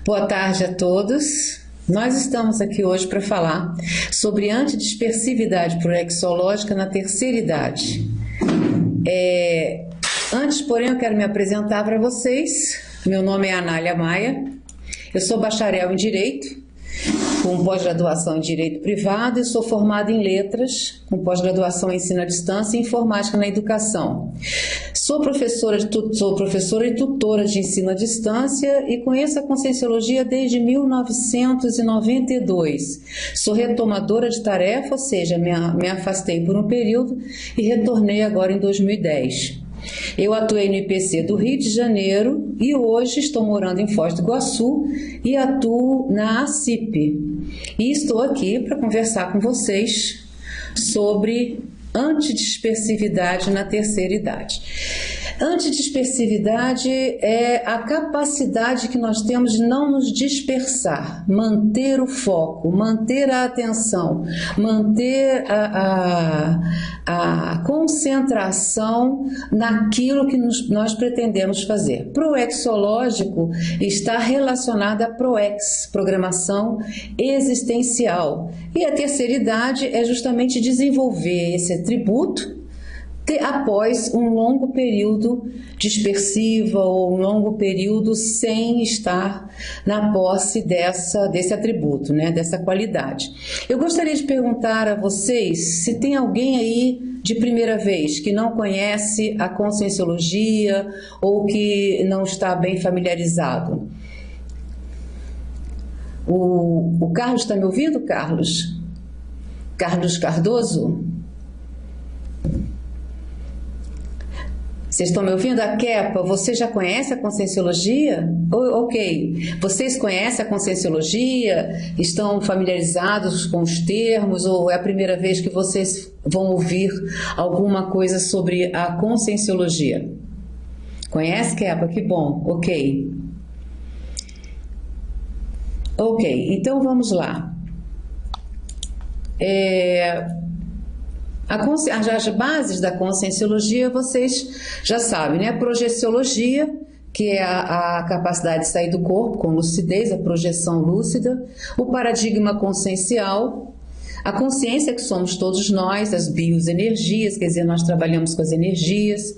Boa tarde a todos. Nós estamos aqui hoje para falar sobre antidispersividade proexológica na terceira idade. Antes, porém, eu quero me apresentar para vocês. Meu nome é Anália Maia, eu sou bacharel em Direito, com pós-graduação em Direito Privado, e sou formada em Letras, com pós-graduação em Ensino à Distância e Informática na Educação. Sou professora e tutora de ensino à distância e conheço a Conscienciologia desde 1992. Sou retomadora de tarefa, ou seja, me afastei por um período e retornei agora em 2010. Eu atuei no IPC do Rio de Janeiro e hoje estou morando em Foz do Iguaçu e atuo na ACIP. E estou aqui para conversar com vocês sobre antidispersividade na terceira idade. Antidispersividade é a capacidade que nós temos de não nos dispersar, manter o foco, manter a atenção, manter a concentração naquilo que nós pretendemos fazer. Proexológico está relacionado a ProEx, programação existencial. E a terceira idade é justamente desenvolver esse atributo após um longo período dispersivo ou um longo período sem estar na posse desse atributo, né, dessa qualidade. Eu gostaria de perguntar a vocês se tem alguém aí de primeira vez que não conhece a Conscienciologia ou que não está bem familiarizado. O Carlos está me ouvindo, Carlos? Carlos Cardoso? Vocês estão me ouvindo? A Kepa, você já conhece a Conscienciologia? Ok. Vocês conhecem a Conscienciologia? Estão familiarizados com os termos? Ou é a primeira vez que vocês vão ouvir alguma coisa sobre a Conscienciologia? Conhece, Kepa? Que bom. Ok. Ok, então vamos lá. As bases da Conscienciologia vocês já sabem, né? A projeciologia, que é a capacidade de sair do corpo com lucidez, a projeção lúcida, o paradigma consciencial, a consciência que somos todos nós, as bioenergias, quer dizer, nós trabalhamos com as energias,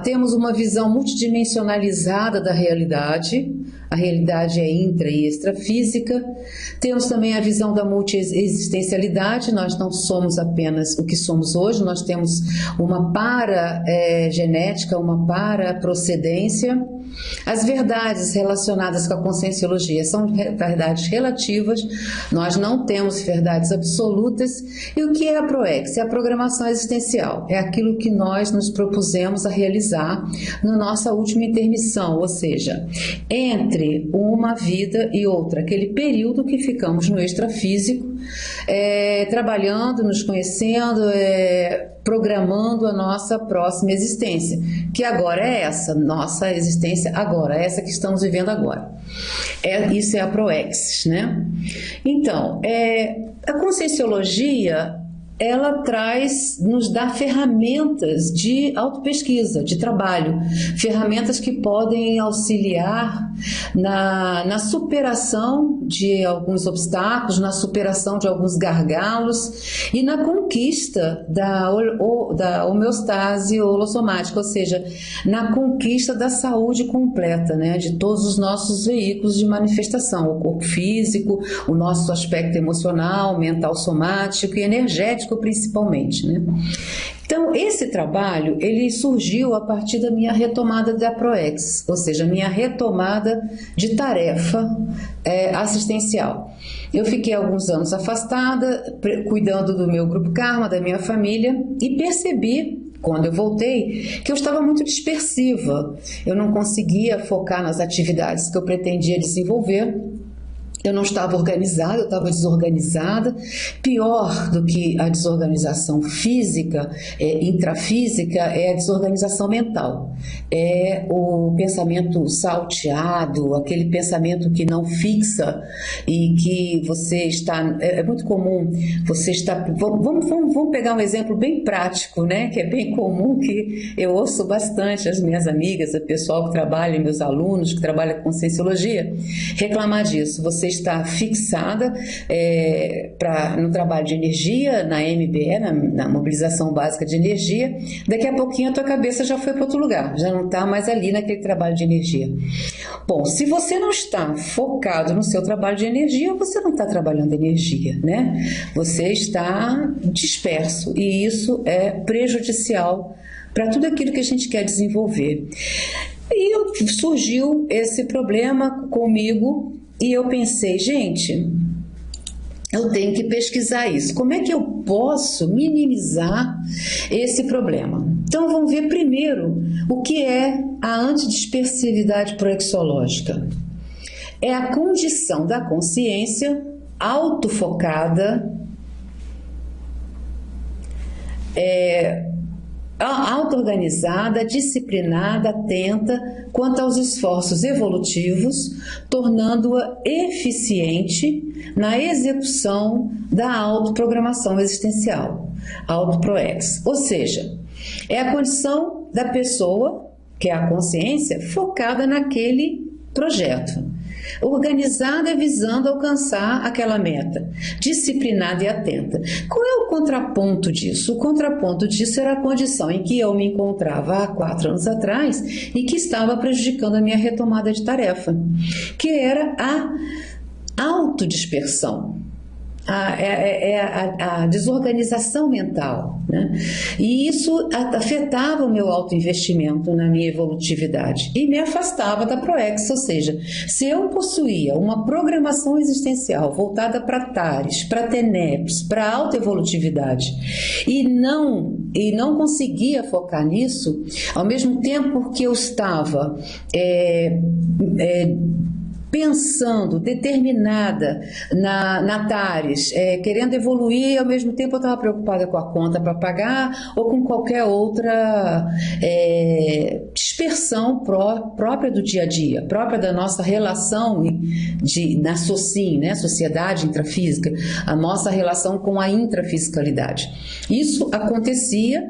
temos uma visão multidimensionalizada da realidade, a realidade é intra e extrafísica, temos também a visão da multiexistencialidade, nós não somos apenas o que somos hoje, nós temos uma paragenética, uma paraprocedência. As verdades relacionadas com a Conscienciologia são verdades relativas, nós não temos verdades absolutas. E o que é a ProEx? É a programação existencial, é aquilo que nós nos propusemos a realizar na nossa última intermissão, ou seja, entre uma vida e outra, aquele período que ficamos no extrafísico, trabalhando, nos conhecendo, programando a nossa próxima existência, que agora é essa, nossa existência agora, essa que estamos vivendo agora. Isso é a ProEx, né? Então, a Conscienciologia, ela nos dá ferramentas de autopesquisa, de trabalho, ferramentas que podem auxiliar na superação de alguns obstáculos, na superação de alguns gargalos e na conquista da homeostase holossomática, ou seja, na conquista da saúde completa, né, de todos os nossos veículos de manifestação, o corpo físico, o nosso aspecto emocional, mental somático e energético principalmente, né? Então, esse trabalho, ele surgiu a partir da minha retomada da ProEx, ou seja, minha retomada de tarefa assistencial. Eu fiquei alguns anos afastada, cuidando do meu grupo Karma, da minha família, e percebi, quando eu voltei, que eu estava muito dispersiva. Eu não conseguia focar nas atividades que eu pretendia desenvolver. Eu não estava organizada, eu estava desorganizada. Pior do que a desorganização física, intrafísica, é a desorganização mental. É o pensamento salteado, aquele pensamento que não fixa e que você está... É muito comum você estar... Vamos pegar um exemplo bem prático, né? Que é bem comum, que eu ouço bastante as minhas amigas, o pessoal que trabalha, meus alunos que trabalham com Conscienciologia, reclamar disso. Você está fixada no trabalho de energia, na MBE, na mobilização básica de energia, daqui a pouquinho a tua cabeça já foi para outro lugar, já não está mais ali naquele trabalho de energia. Bom, se você não está focado no seu trabalho de energia, você não está trabalhando energia, né? Você está disperso e isso é prejudicial para tudo aquilo que a gente quer desenvolver. E surgiu esse problema comigo e eu pensei, gente, eu tenho que pesquisar isso. Como é que eu posso minimizar esse problema? Então vamos ver primeiro o que é a antidispersividade proexológica. É a condição da consciência autofocada, auto-organizada, disciplinada, atenta quanto aos esforços evolutivos, tornando-a eficiente na execução da autoprogramação existencial, autoproex. Ou seja, é a condição da pessoa, que é a consciência, focada naquele projeto, organizada visando alcançar aquela meta, disciplinada e atenta. Qual é o contraponto disso? O contraponto disso era a condição em que eu me encontrava há 4 anos atrás e que estava prejudicando a minha retomada de tarefa, que era a autodispersão. A desorganização mental, né? E isso afetava o meu autoinvestimento na minha evolutividade e me afastava da ProEx, ou seja, se eu possuía uma programação existencial voltada para TARES, para TENEPS, para autoevolutividade e não conseguia focar nisso, ao mesmo tempo que eu estava pensando, determinada na TARES, querendo evoluir, ao mesmo tempo eu estava preocupada com a conta para pagar ou com qualquer outra dispersão própria do dia a dia, própria da nossa relação na SOCIM, né, Sociedade Intrafísica, a nossa relação com a intrafisicalidade. Isso acontecia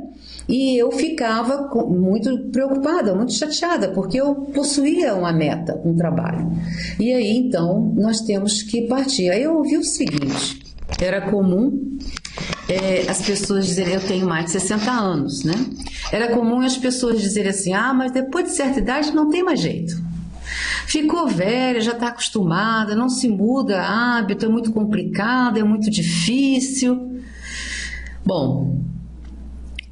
e eu ficava muito preocupada, muito chateada, porque eu possuía uma meta, um trabalho. E aí, então, nós temos que partir. Aí eu ouvi o seguinte, era comum as pessoas dizerem, eu tenho mais de 60 anos, né? Era comum as pessoas dizerem assim, mas depois de certa idade não tem mais jeito. Ficou velha, já está acostumada, não se muda hábito, é muito complicado, é muito difícil. Bom,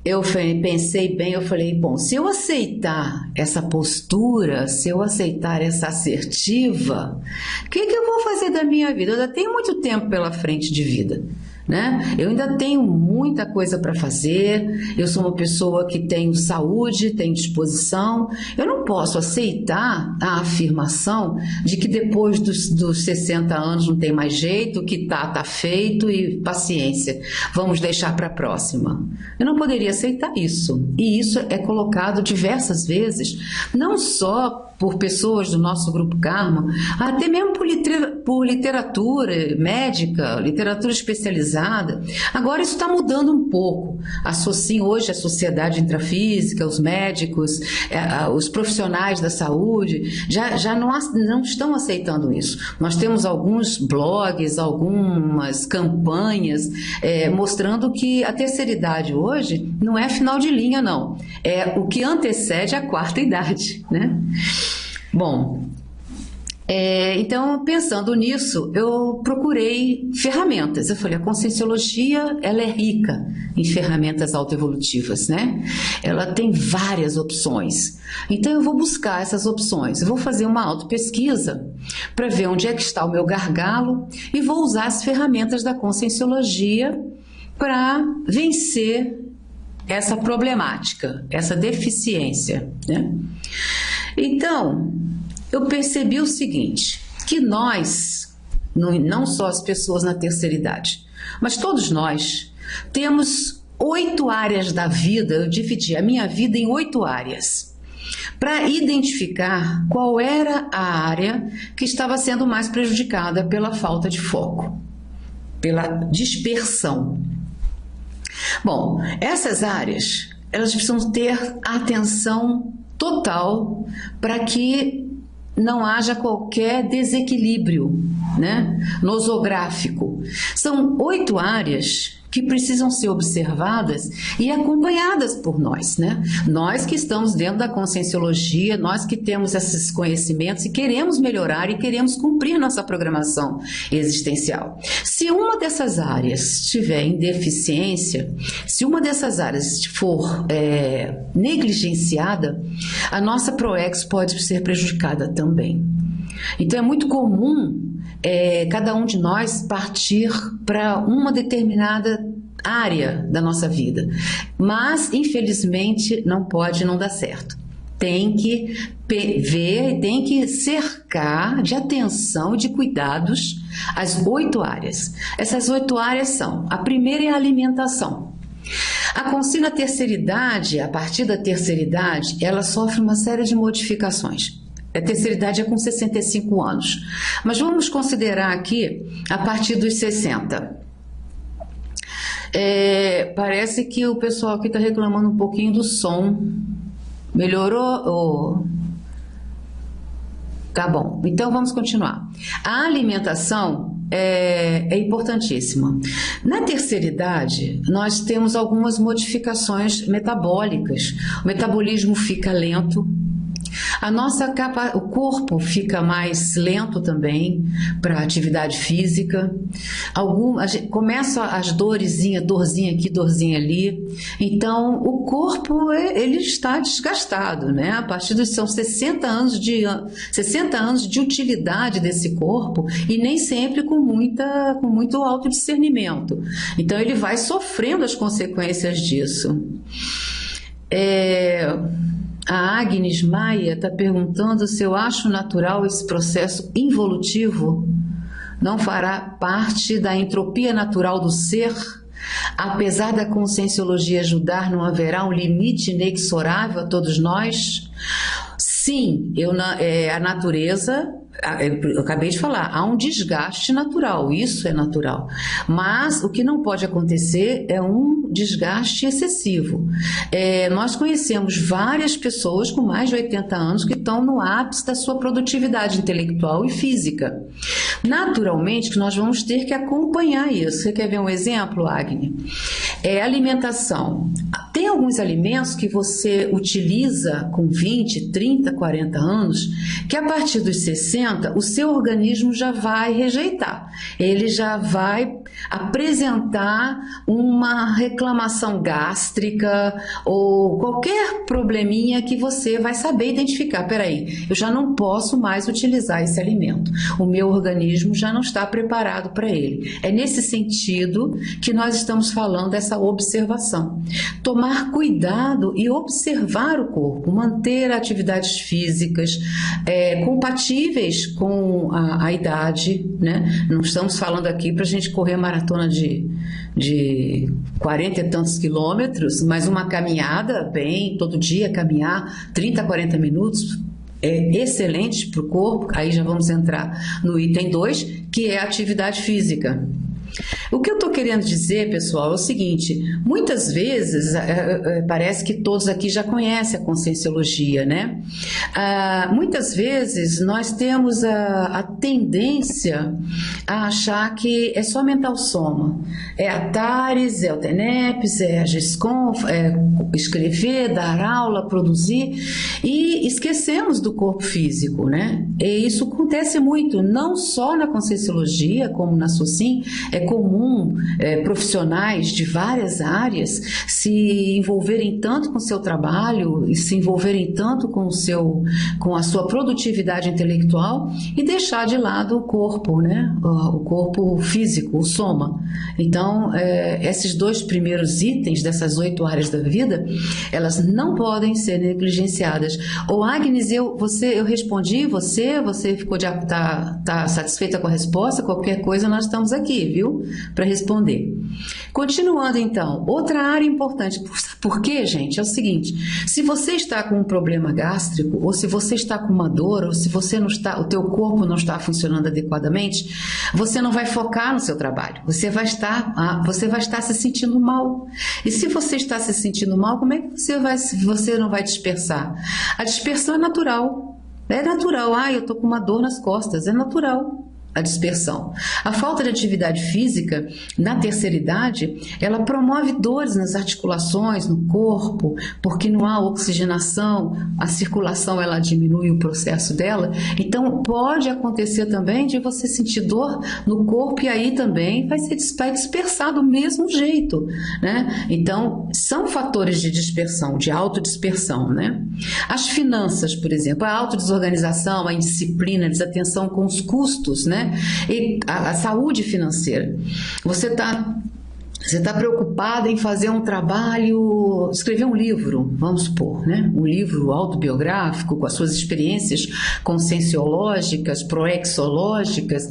eu pensei bem, eu falei, bom, se eu aceitar essa postura, se eu aceitar essa assertiva, o que eu vou fazer da minha vida? Eu ainda tenho muito tempo pela frente de vida, né? Eu ainda tenho muita coisa para fazer, eu sou uma pessoa que tenho saúde, tenho disposição, eu não posso aceitar a afirmação de que depois dos 60 anos não tem mais jeito, que tá feito e paciência, vamos deixar para a próxima. Eu não poderia aceitar isso, e isso é colocado diversas vezes, não só por pessoas do nosso grupo Karma, até mesmo por literatura médica, literatura especializada. Agora isso está mudando um pouco. A SOCIM hoje, a Sociedade Intrafísica, os médicos, os profissionais da saúde, já não estão aceitando isso. Nós temos alguns blogs, algumas campanhas mostrando que a terceira idade hoje não é final de linha, não. É o que antecede a 4ª idade, né? Bom, então, pensando nisso, eu procurei ferramentas. Eu falei, a Conscienciologia, ela é rica em ferramentas autoevolutivas, né? Ela tem várias opções. Então, eu vou buscar essas opções. Eu vou fazer uma autopesquisa para ver onde é que está o meu gargalo e vou usar as ferramentas da Conscienciologia para vencer essa problemática, essa deficiência, né? Então, eu percebi o seguinte, que nós não só as pessoas na terceira idade, mas todos nós temos 8 áreas da vida. Eu dividi a minha vida em 8 áreas, para identificar qual era a área que estava sendo mais prejudicada pela falta de foco, pela dispersão. Bom, essas áreas, elas precisam ter atenção total para que não haja qualquer desequilíbrio, né, nosográfico. São 8 áreas que precisam ser observadas e acompanhadas por nós, né? Nós que estamos dentro da conscienciologia, nós que temos esses conhecimentos e queremos melhorar e queremos cumprir nossa programação existencial. Se uma dessas áreas estiver em deficiência, se uma dessas áreas for negligenciada, a nossa ProEx pode ser prejudicada também. Então é muito comum cada um de nós partir para uma determinada área da nossa vida, mas infelizmente não pode, não dá certo. Tem que ver, tem que cercar de atenção e de cuidados as 8 áreas. Essas 8 áreas são: a primeira é a alimentação. A consciência na terceira idade, a partir da terceira idade, ela sofre uma série de modificações. A terceira idade é com 65 anos, mas vamos considerar aqui a partir dos 60. Parece que o pessoal aqui está reclamando um pouquinho do som. Melhorou? Tá bom, então vamos continuar. A alimentação é importantíssima. Na terceira idade, nós temos algumas modificações metabólicas. O metabolismo fica lento. O corpo fica mais lento também para a atividade física. Começam as dorzinha aqui, dorzinha ali. Então, o corpo ele está desgastado, né? A partir dos 60 anos de utilidade desse corpo, e nem sempre com muito autodiscernimento. Então, ele vai sofrendo as consequências disso. A Agnes Maia está perguntando se eu acho natural esse processo involutivo. Não fará parte da entropia natural do ser? Apesar da conscienciologia ajudar, não haverá um limite inexorável a todos nós? Sim, a natureza, eu acabei de falar, há um desgaste natural, isso é natural. Mas o que não pode acontecer é um desgaste excessivo. Nós conhecemos várias pessoas com mais de 80 anos que estão no ápice da sua produtividade intelectual e física. Naturalmente que nós vamos ter que acompanhar isso. Você quer ver um exemplo, Agni? Alimentação. Tem alguns alimentos que você utiliza com 20, 30, 40 anos, que a partir dos 60 o seu organismo já vai rejeitar. Ele já vai apresentar uma reclamação gástrica ou qualquer probleminha que você vai saber identificar. Peraí, eu já não posso mais utilizar esse alimento. O meu organismo já não está preparado para ele. É nesse sentido que nós estamos falando dessa observação. Tomar cuidado e observar o corpo, manter atividades físicas compatíveis com a idade, né? Não estamos falando aqui para a gente correr maratona de 40 e tantos quilômetros, mas uma caminhada todo dia caminhar 30, 40 minutos é excelente para o corpo. Aí já vamos entrar no item 2, que é a atividade física. O que eu estou querendo dizer, pessoal, é o seguinte: muitas vezes, parece que todos aqui já conhecem a conscienciologia, né? Muitas vezes nós temos a tendência a achar que é só mental soma. É a TARES, é o TENEPS, é a GESCOM, escrever, dar aula, produzir, e esquecemos do corpo físico, né? E isso acontece muito, não só na conscienciologia, como na SOCIM, comum profissionais de várias áreas se envolverem tanto com o seu trabalho e se envolverem tanto com a sua produtividade intelectual e deixar de lado o corpo, né? O corpo físico, o soma. Então, esses 2 primeiros itens dessas 8 áreas da vida, elas não podem ser negligenciadas. Ô Agnes, eu respondi, você ficou tá satisfeita com a resposta? Qualquer coisa nós estamos aqui, viu? Para responder. Continuando então, outra área importante, por quê, gente? É o seguinte, se você está com um problema gástrico, ou se você está com uma dor, ou se você não está, o teu corpo não está funcionando adequadamente, você não vai focar no seu trabalho, você vai estar se sentindo mal. E se você está se sentindo mal, como é que você não vai dispersar? A dispersão é natural. É natural. Eu estou com uma dor nas costas. É natural a dispersão. A falta de atividade física na terceira idade, ela promove dores nas articulações, no corpo, porque não há oxigenação, a circulação ela diminui o processo dela. Então pode acontecer também de você sentir dor no corpo e aí também vai dispersar do mesmo jeito, né? Então são fatores de dispersão, de autodispersão, né? As finanças, por exemplo, a autodesorganização, a indisciplina, a desatenção com os custos, né? E a saúde financeira. Você está preocupada em fazer um trabalho, escrever um livro, vamos supor, né? Um livro autobiográfico com as suas experiências conscienciológicas, proexológicas,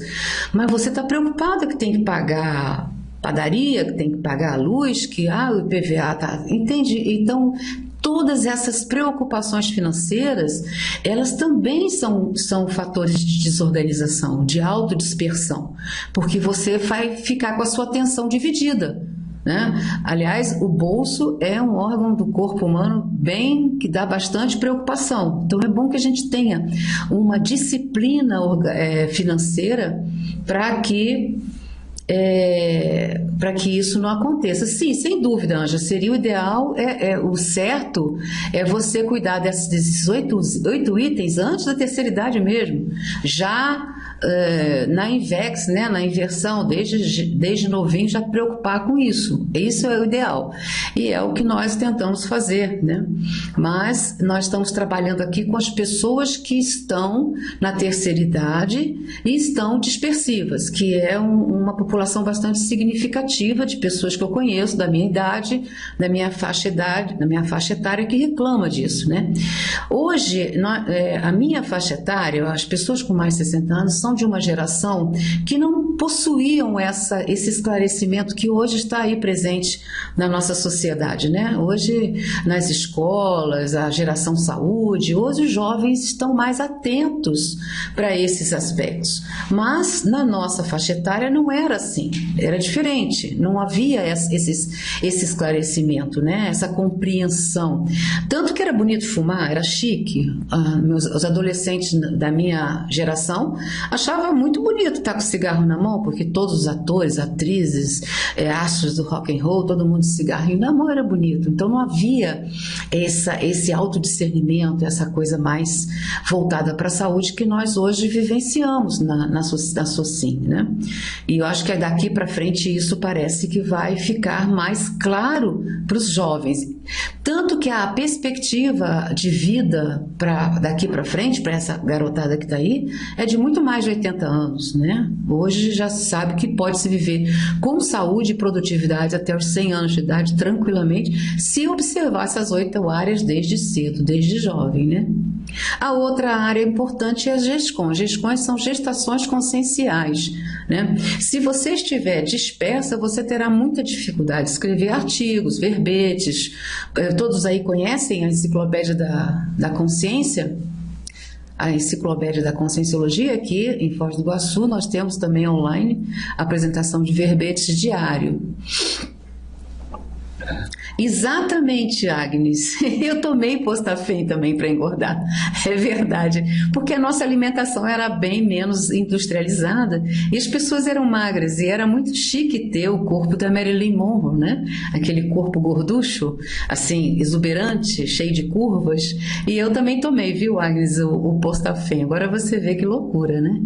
mas você está preocupada que tem que pagar padaria, que tem que pagar a luz, que o IPVA tá, entende? Então todas essas preocupações financeiras, elas também são fatores de desorganização, de autodispersão, porque você vai ficar com a sua atenção dividida, né? Aliás, o bolso é um órgão do corpo humano que dá bastante preocupação. Então é bom que a gente tenha uma disciplina financeira para que isso não aconteça. Sim, sem dúvida, Anja, seria o ideal, o certo é você cuidar desses 8 itens antes da terceira idade mesmo, já na INVEX, né, na inversão, desde novinho já preocupar com isso. Isso é o ideal e é o que nós tentamos fazer, né? Mas nós estamos trabalhando aqui com as pessoas que estão na terceira idade e estão dispersivas, que é uma população bastante significativa de pessoas que eu conheço da minha idade, da minha faixa etária que reclama disso, né? Hoje, a minha faixa etária, as pessoas com mais de 60 anos são de uma geração que não possuíam esse esclarecimento que hoje está aí presente na nossa sociedade, né? Hoje, nas escolas, a geração saúde, hoje os jovens estão mais atentos para esses aspectos. Mas na nossa faixa etária não era assim, era diferente, não havia esse esclarecimento, né? Essa compreensão. Tanto que era bonito fumar, era chique. Os adolescentes da minha geração achavam muito bonito estar com cigarro na mão, porque todos os atores, atrizes, astros do rock and roll, todo mundo de cigarrinho na mão era bonito. Então não havia esse autodiscernimento, essa coisa mais voltada para a saúde que nós hoje vivenciamos na SOCIM, né? E eu acho que daqui para frente isso parece que vai ficar mais claro para os jovens. Tanto que a perspectiva de vida daqui para frente, para essa garotada que está aí, é de muito mais de 80 anos, né? Hoje já se sabe que pode-se viver com saúde e produtividade até os 100 anos de idade tranquilamente, se observar essas 8 áreas desde cedo, desde jovem, né? A outra área importante é as GESCONs. GESCONs são gestações conscienciais, né? Se você estiver dispersa, você terá muita dificuldade de escrever artigos, verbetes. Todos aí conhecem a Enciclopédia da Consciência? A Enciclopédia da Conscienciologia, aqui em Foz do Iguaçu, nós temos também online a apresentação de verbetes diário. Exatamente, Agnes. Eu tomei Postafem também para engordar. É verdade. Porque a nossa alimentação era bem menos industrializada e as pessoas eram magras e era muito chique ter o corpo da Marilyn Monroe, né? Aquele corpo gorducho, assim, exuberante, cheio de curvas. E eu também tomei, viu, Agnes, o Postafem. Agora você vê que loucura, né?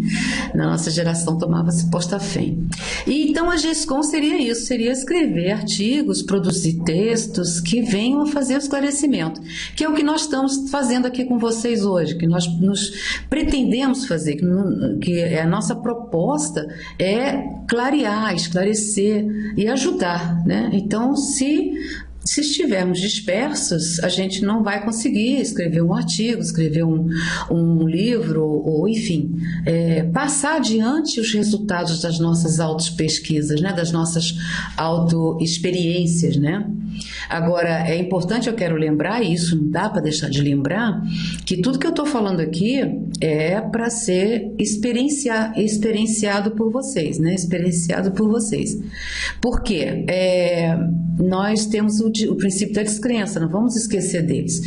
Na nossa geração tomava-se Postafem. E então a GESCOM seria isso, seria escrever artigos, produzir textos que venham a fazer o esclarecimento, que é o que nós estamos fazendo aqui com vocês hoje, que nós nos pretendemos fazer, que a nossa proposta é clarear, esclarecer e ajudar, né? Então, se estivermos dispersos, a gente não vai conseguir escrever um artigo, escrever um livro, ou enfim, passar adiante os resultados das nossas autopesquisas, né? Das nossas autoexperiências, né? Agora, é importante, eu quero lembrar, e isso não dá para deixar de lembrar, que tudo que eu estou falando aqui é para ser experienciado por vocês, né? Experienciado por vocês. Por quê? Nós temos o princípio da descrença, não vamos esquecer deles.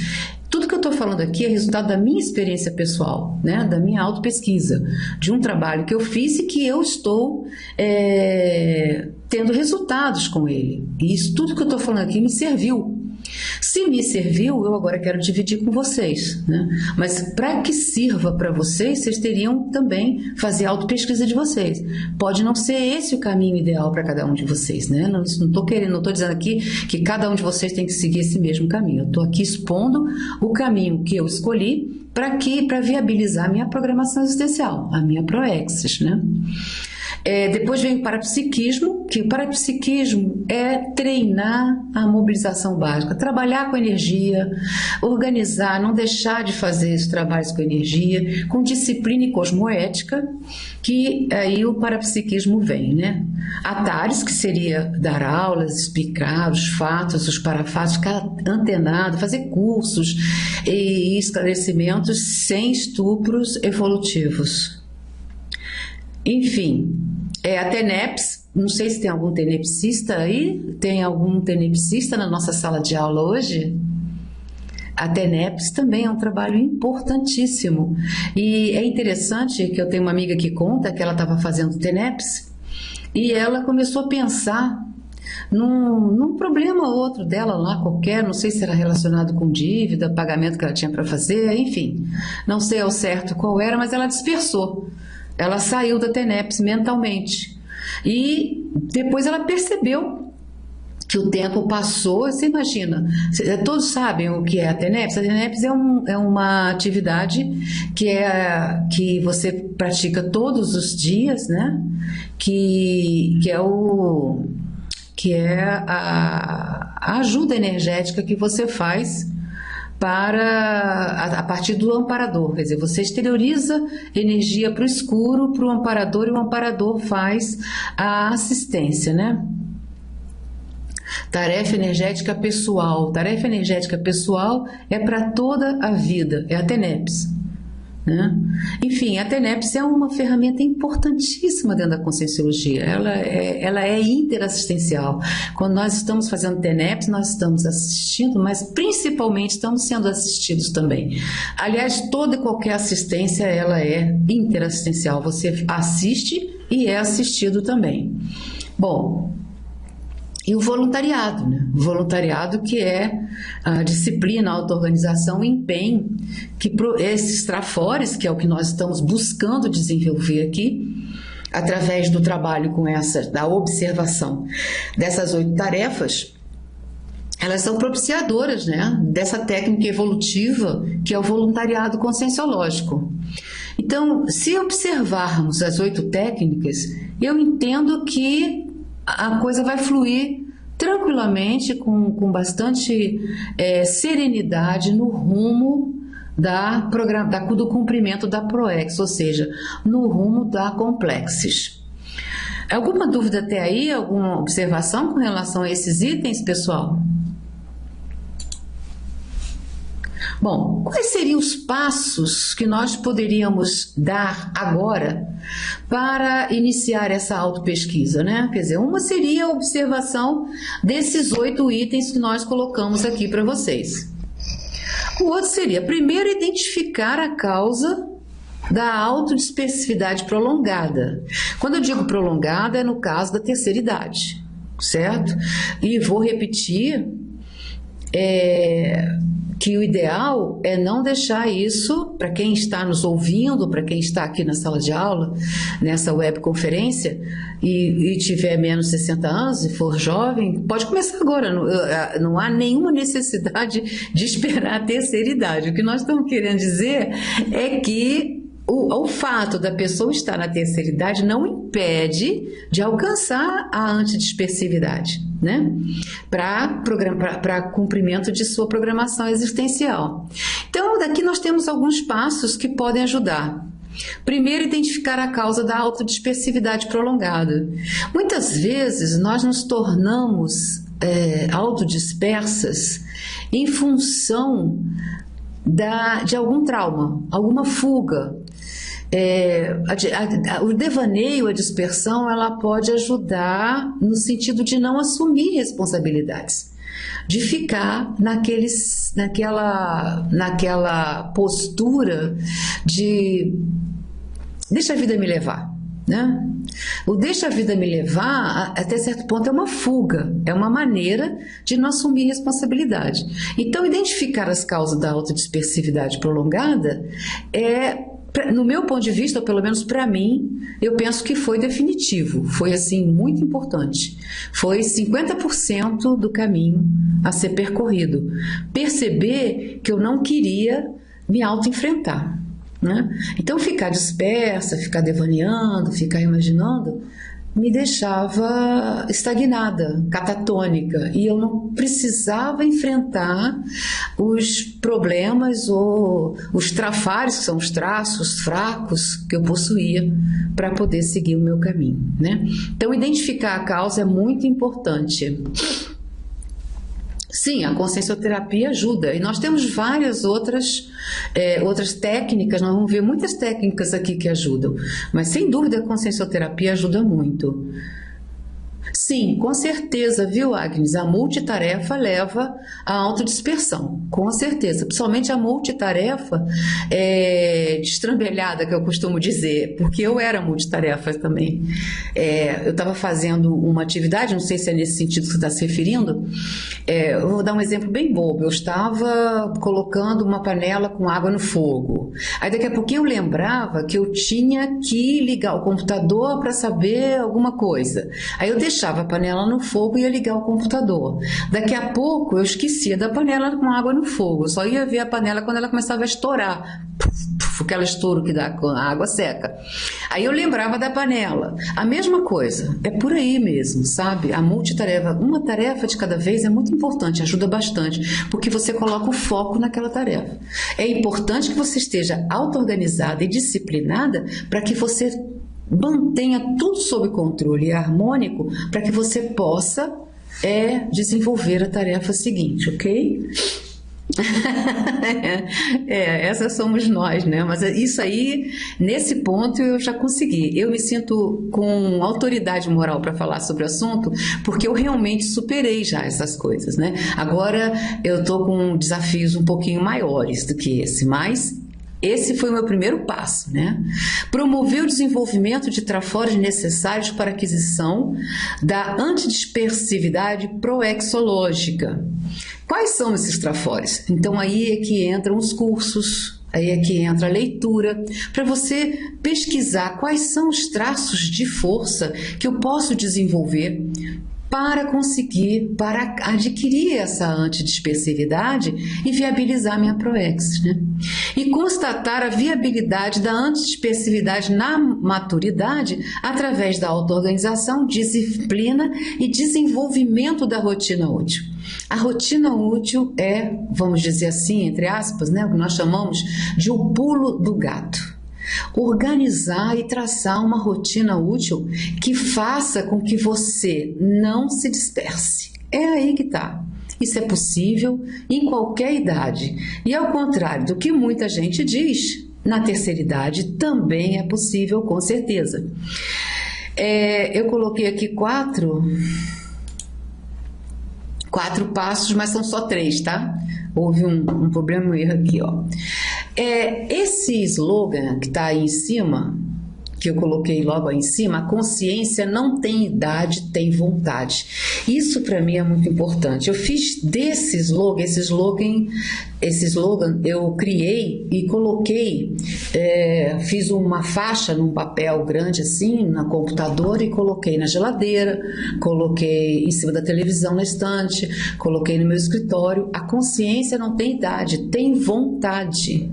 Tudo que eu estou falando aqui é resultado da minha experiência pessoal, né? Da minha autopesquisa, de um trabalho que eu fiz e que eu estou tendo resultados com ele. E isso tudo que eu estou falando aqui me serviu. Se me serviu, eu agora quero dividir com vocês, né? Mas para que sirva para vocês, vocês teriam também fazer a autopesquisa de vocês. Pode não ser esse o caminho ideal para cada um de vocês, né? Não estou dizendo aqui que cada um de vocês tem que seguir esse mesmo caminho. Eu estou aqui expondo o caminho que eu escolhi para viabilizar a minha programação existencial, a minha Proexis, né? Depois vem o parapsiquismo, que o parapsiquismo é treinar a mobilização básica, trabalhar com energia, organizar, não deixar de fazer os trabalhos com energia, com disciplina e cosmoética, que aí o parapsiquismo vem, né? Atares, que seria dar aulas, explicar os fatos, os parafatos, ficar antenado, fazer cursos e esclarecimentos sem estupros evolutivos. Enfim, a TENEPS, não sei se tem algum tenepsista aí, tem algum tenepsista na nossa sala de aula hoje? A TENEPS também é um trabalho importantíssimo e é interessante que eu tenho uma amiga que conta que ela estava fazendo TENEPS e ela começou a pensar num problema ou outro dela lá qualquer, não sei se era relacionado com dívida, pagamento que ela tinha para fazer, enfim, não sei ao certo qual era, mas ela dispersou. Ela saiu da TENEPS mentalmente e depois ela percebeu que o tempo passou. Você imagina, todos sabem o que é a TENEPS? A TENEPS é uma atividade que você pratica todos os dias, né? Que é a ajuda energética que você faz a partir do amparador, quer dizer, você exterioriza energia para o escuro, para o amparador, e o amparador faz a assistência, né? Tarefa energética pessoal. Tarefa energética pessoal é para toda a vida, é a TENEPS, né? Enfim, a TENEPS é uma ferramenta importantíssima dentro da Conscienciologia. Ela é interassistencial. Quando nós estamos fazendo TENEPS, nós estamos assistindo, mas principalmente estamos sendo assistidos também. Aliás, toda e qualquer assistência, ela é interassistencial. Você assiste e é assistido também. Bom, e o voluntariado, né? O voluntariado, que é a disciplina, a auto-organização, o empenho, que esses trafores, que é o que nós estamos buscando desenvolver aqui, através do trabalho da observação dessas 8 tarefas, elas são propiciadoras, né, dessa técnica evolutiva que é o voluntariado conscienciológico. Então, se observarmos as 8 técnicas, eu entendo que a coisa vai fluir tranquilamente, com bastante serenidade no rumo do cumprimento da Proexis, ou seja, no rumo da Complexis. Alguma dúvida até aí? Alguma observação com relação a esses itens, pessoal? Bom, quais seriam os passos que nós poderíamos dar agora para iniciar essa autopesquisa, né? Quer dizer, uma seria a observação desses 8 itens que nós colocamos aqui para vocês. O outro seria, primeiro, identificar a causa da autodispersividade prolongada. Quando eu digo prolongada, é no caso da terceira idade, certo? E vou repetir que o ideal é não deixar isso, para quem está nos ouvindo, para quem está aqui na sala de aula, nessa webconferência, e tiver menos de 60 anos e for jovem, pode começar agora, não há nenhuma necessidade de esperar a terceira idade. O que nós estamos querendo dizer é que o fato da pessoa estar na terceira idade não impede de alcançar a antidispersividade, né? Para cumprimento de sua programação existencial. Então, daqui nós temos alguns passos que podem ajudar. Primeiro, identificar a causa da autodispersividade prolongada. Muitas vezes nós nos tornamos autodispersas em função de algum trauma, alguma fuga. O devaneio, a dispersão, ela pode ajudar no sentido de não assumir responsabilidades, de ficar naquela postura de deixa a vida me levar, né? O deixa a vida me levar, até certo ponto, é uma fuga, é uma maneira de não assumir responsabilidade. Então, identificar as causas da autodispersividade prolongada no meu ponto de vista, ou pelo menos para mim, eu penso que foi definitivo, foi assim muito importante. Foi 50% do caminho a ser percorrido. Perceber que eu não queria me auto-enfrentar, né? Então ficar dispersa, ficar devaneando, ficar imaginando, me deixava estagnada, catatônica, e eu não precisava enfrentar os problemas ou os trafares, que são os traços fracos que eu possuía para poder seguir o meu caminho, né? Então, identificar a causa é muito importante. Sim, a consciencioterapia ajuda, e nós temos várias outras técnicas, nós vamos ver muitas técnicas aqui que ajudam, mas sem dúvida a consciencioterapia ajuda muito. Sim, com certeza, viu, Agnes? A multitarefa leva à autodispersão, com certeza. Principalmente a multitarefa destrambelhada, que eu costumo dizer, porque eu era multitarefa também. Eu estava fazendo uma atividade, não sei se é nesse sentido que você está se referindo, eu vou dar um exemplo bem bobo. Eu estava colocando uma panela com água no fogo. Aí daqui a pouquinho eu lembrava que eu tinha que ligar o computador para saber alguma coisa. Aí eu deixava a panela no fogo e ia ligar o computador. Daqui a pouco eu esquecia da panela com água no fogo. Eu só ia ver a panela quando ela começava a estourar. Aquele estouro que dá quando a água seca. Aí eu lembrava da panela. A mesma coisa. É por aí mesmo, sabe? A multitarefa, uma tarefa de cada vez é muito importante, ajuda bastante, porque você coloca o foco naquela tarefa. É importante que você esteja auto-organizada e disciplinada para que você mantenha tudo sob controle e harmônico para que você possa desenvolver a tarefa seguinte, ok? Essas somos nós, né? Mas isso aí, nesse ponto eu já consegui. Eu me sinto com autoridade moral para falar sobre o assunto, porque eu realmente superei já essas coisas, né? Agora eu estou com desafios um pouquinho maiores do que esse, mas esse foi o meu primeiro passo, né? Promover o desenvolvimento de trafores necessários para a aquisição da antidispersividade proexológica. Quais são esses trafores? Então aí é que entram os cursos, aí é que entra a leitura, para você pesquisar quais são os traços de força que eu posso desenvolver para adquirir essa antidispersividade e viabilizar minha ProEx, né? E constatar a viabilidade da antidispersividade na maturidade através da auto-organização, disciplina e desenvolvimento da rotina útil. A rotina útil é, vamos dizer assim, entre aspas, né, o que nós chamamos de o pulo do gato. Organizar e traçar uma rotina útil que faça com que você não se disperse. É aí que está. Isso é possível em qualquer idade. E ao contrário do que muita gente diz, na terceira idade também é possível, com certeza. Eu coloquei aqui quatro passos, mas são só 3, tá? Houve um problema, um erro aqui, ó. Esse slogan que está aí em cima, que eu coloquei logo aí em cima, a consciência não tem idade, tem vontade. Isso para mim é muito importante. Eu fiz desse slogan, esse slogan eu criei e coloquei, fiz uma faixa num papel grande assim, na computadora, e coloquei na geladeira, coloquei em cima da televisão na estante, coloquei no meu escritório. A consciência não tem idade, tem vontade.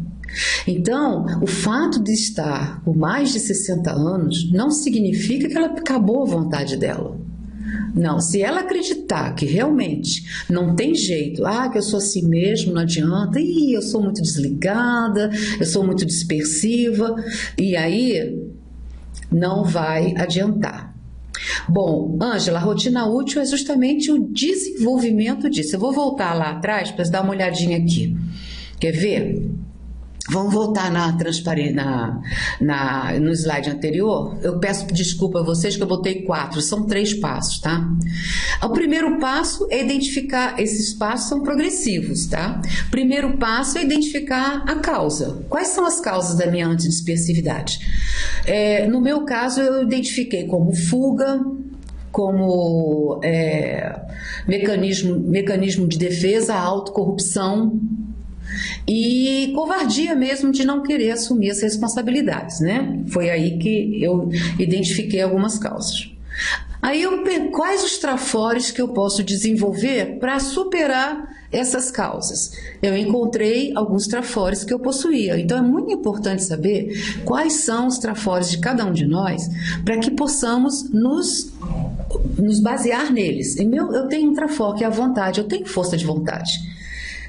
Então, o fato de estar por mais de 60 anos não significa que ela acabou a vontade dela. Não, se ela acreditar que realmente não tem jeito, que eu sou assim mesmo, não adianta, eu sou muito desligada, eu sou muito dispersiva, e aí não vai adiantar. Bom, Ângela, a rotina útil é justamente o desenvolvimento disso. Eu vou voltar lá atrás para dar uma olhadinha aqui. Quer ver? Vamos voltar no slide anterior. Eu peço desculpa a vocês que eu botei 4, são 3 passos, tá? O primeiro passo é identificar, esses passos são progressivos, tá? Primeiro passo é identificar a causa. Quais são as causas da minha antidispersividade? No meu caso, eu identifiquei como fuga, como mecanismo de defesa, autocorrupção, e covardia mesmo de não querer assumir as responsabilidades, né? Foi aí que eu identifiquei algumas causas. Aí quais os trafores que eu posso desenvolver para superar essas causas? Eu encontrei alguns trafores que eu possuía, então é muito importante saber quais são os trafores de cada um de nós para que possamos nos basear neles. Eu tenho um trafor que é a vontade, eu tenho força de vontade.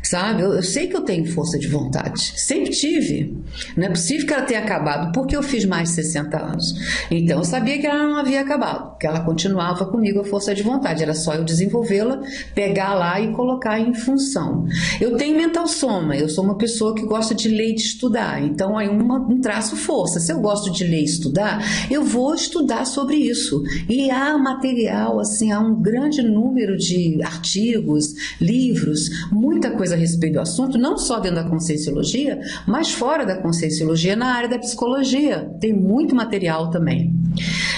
Sabe? Eu sei que eu tenho força de vontade, sempre tive. Não é possível que ela tenha acabado porque eu fiz mais de 60 anos. Então eu sabia que ela não havia acabado, que ela continuava comigo a força de vontade, era só eu desenvolvê-la, pegar lá e colocar em função. Eu tenho mental soma, eu sou uma pessoa que gosta de ler e de estudar, então é um traço força. Se eu gosto de ler e estudar, eu vou estudar sobre isso. E há material, assim, há um grande número de artigos, livros, muita coisa a respeito do assunto, não só dentro da Conscienciologia, mas fora da Conscienciologia, na área da psicologia. Tem muito material também.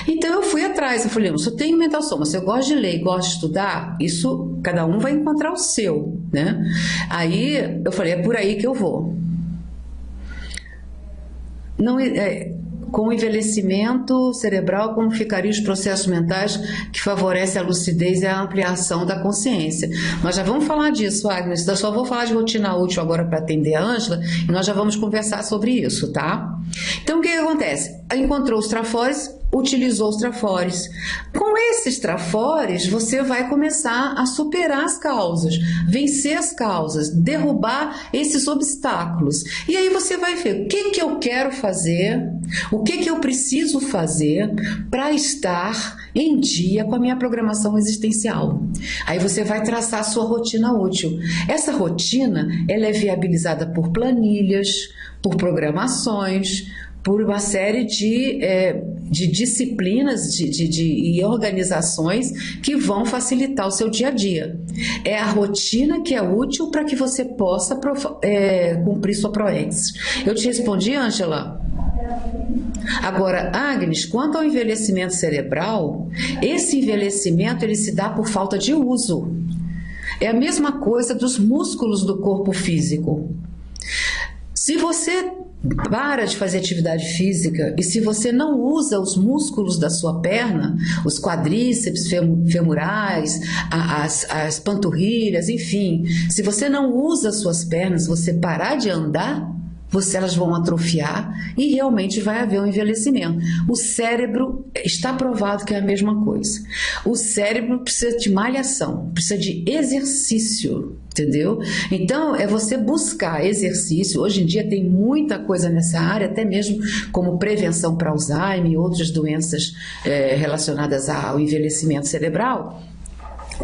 Então eu fui atrás, eu falei, se eu tenho mental soma, se eu gosto de ler e gosto de estudar, isso cada um vai encontrar o seu, né? Aí eu falei, é por aí que eu vou. Com o envelhecimento cerebral, como ficariam os processos mentais que favorecem a lucidez e a ampliação da consciência? Nós já vamos falar disso, Agnes. Eu só vou falar de rotina útil agora para atender a Ângela e nós já vamos conversar sobre isso, tá? Então, o que acontece? Encontrou os trafores, utilizou os trafores. Com esses trafores, você vai começar a superar as causas, vencer as causas, derrubar esses obstáculos. E aí você vai ver o que eu quero fazer, o que eu preciso fazer para estar em dia com a minha programação existencial. Aí você vai traçar a sua rotina útil. Essa rotina, ela é viabilizada por planilhas, por programações, por uma série de disciplinas e organizações que vão facilitar o seu dia a dia. É a rotina que é útil para que você possa cumprir sua ProEx. Eu te respondi, Ângela? Agora, Agnes, quanto ao envelhecimento cerebral, esse envelhecimento ele se dá por falta de uso. É a mesma coisa dos músculos do corpo físico. Se você para de fazer atividade física e se você não usa os músculos da sua perna, os quadríceps femorais, as panturrilhas, enfim, se você não usa as suas pernas, você parar de andar, elas vão atrofiar e realmente vai haver um envelhecimento. O cérebro, está provado que é a mesma coisa. O cérebro precisa de malhação, precisa de exercício, entendeu? Então, é você buscar exercício. Hoje em dia tem muita coisa nessa área, até mesmo como prevenção para Alzheimer e outras doenças relacionadas ao envelhecimento cerebral.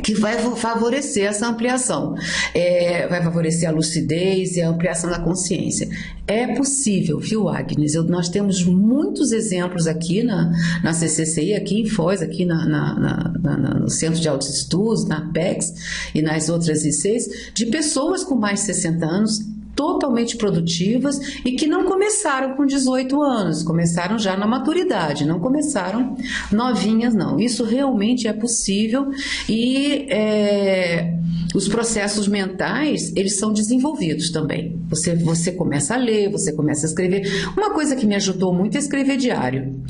que vai favorecer essa ampliação, vai favorecer a lucidez e a ampliação da consciência. É possível, viu, Agnes? Nós temos muitos exemplos aqui na CCCI, aqui em Foz, aqui no Centro de Altos Estudos, na Apex e nas outras ICs, de pessoas com mais de 60 anos totalmente produtivas e que não começaram com 18 anos, começaram já na maturidade, não começaram novinhas, não. Isso realmente é possível e os processos mentais, eles são desenvolvidos também. Você começa a ler, você começa a escrever. Uma coisa que me ajudou muito é escrever diário.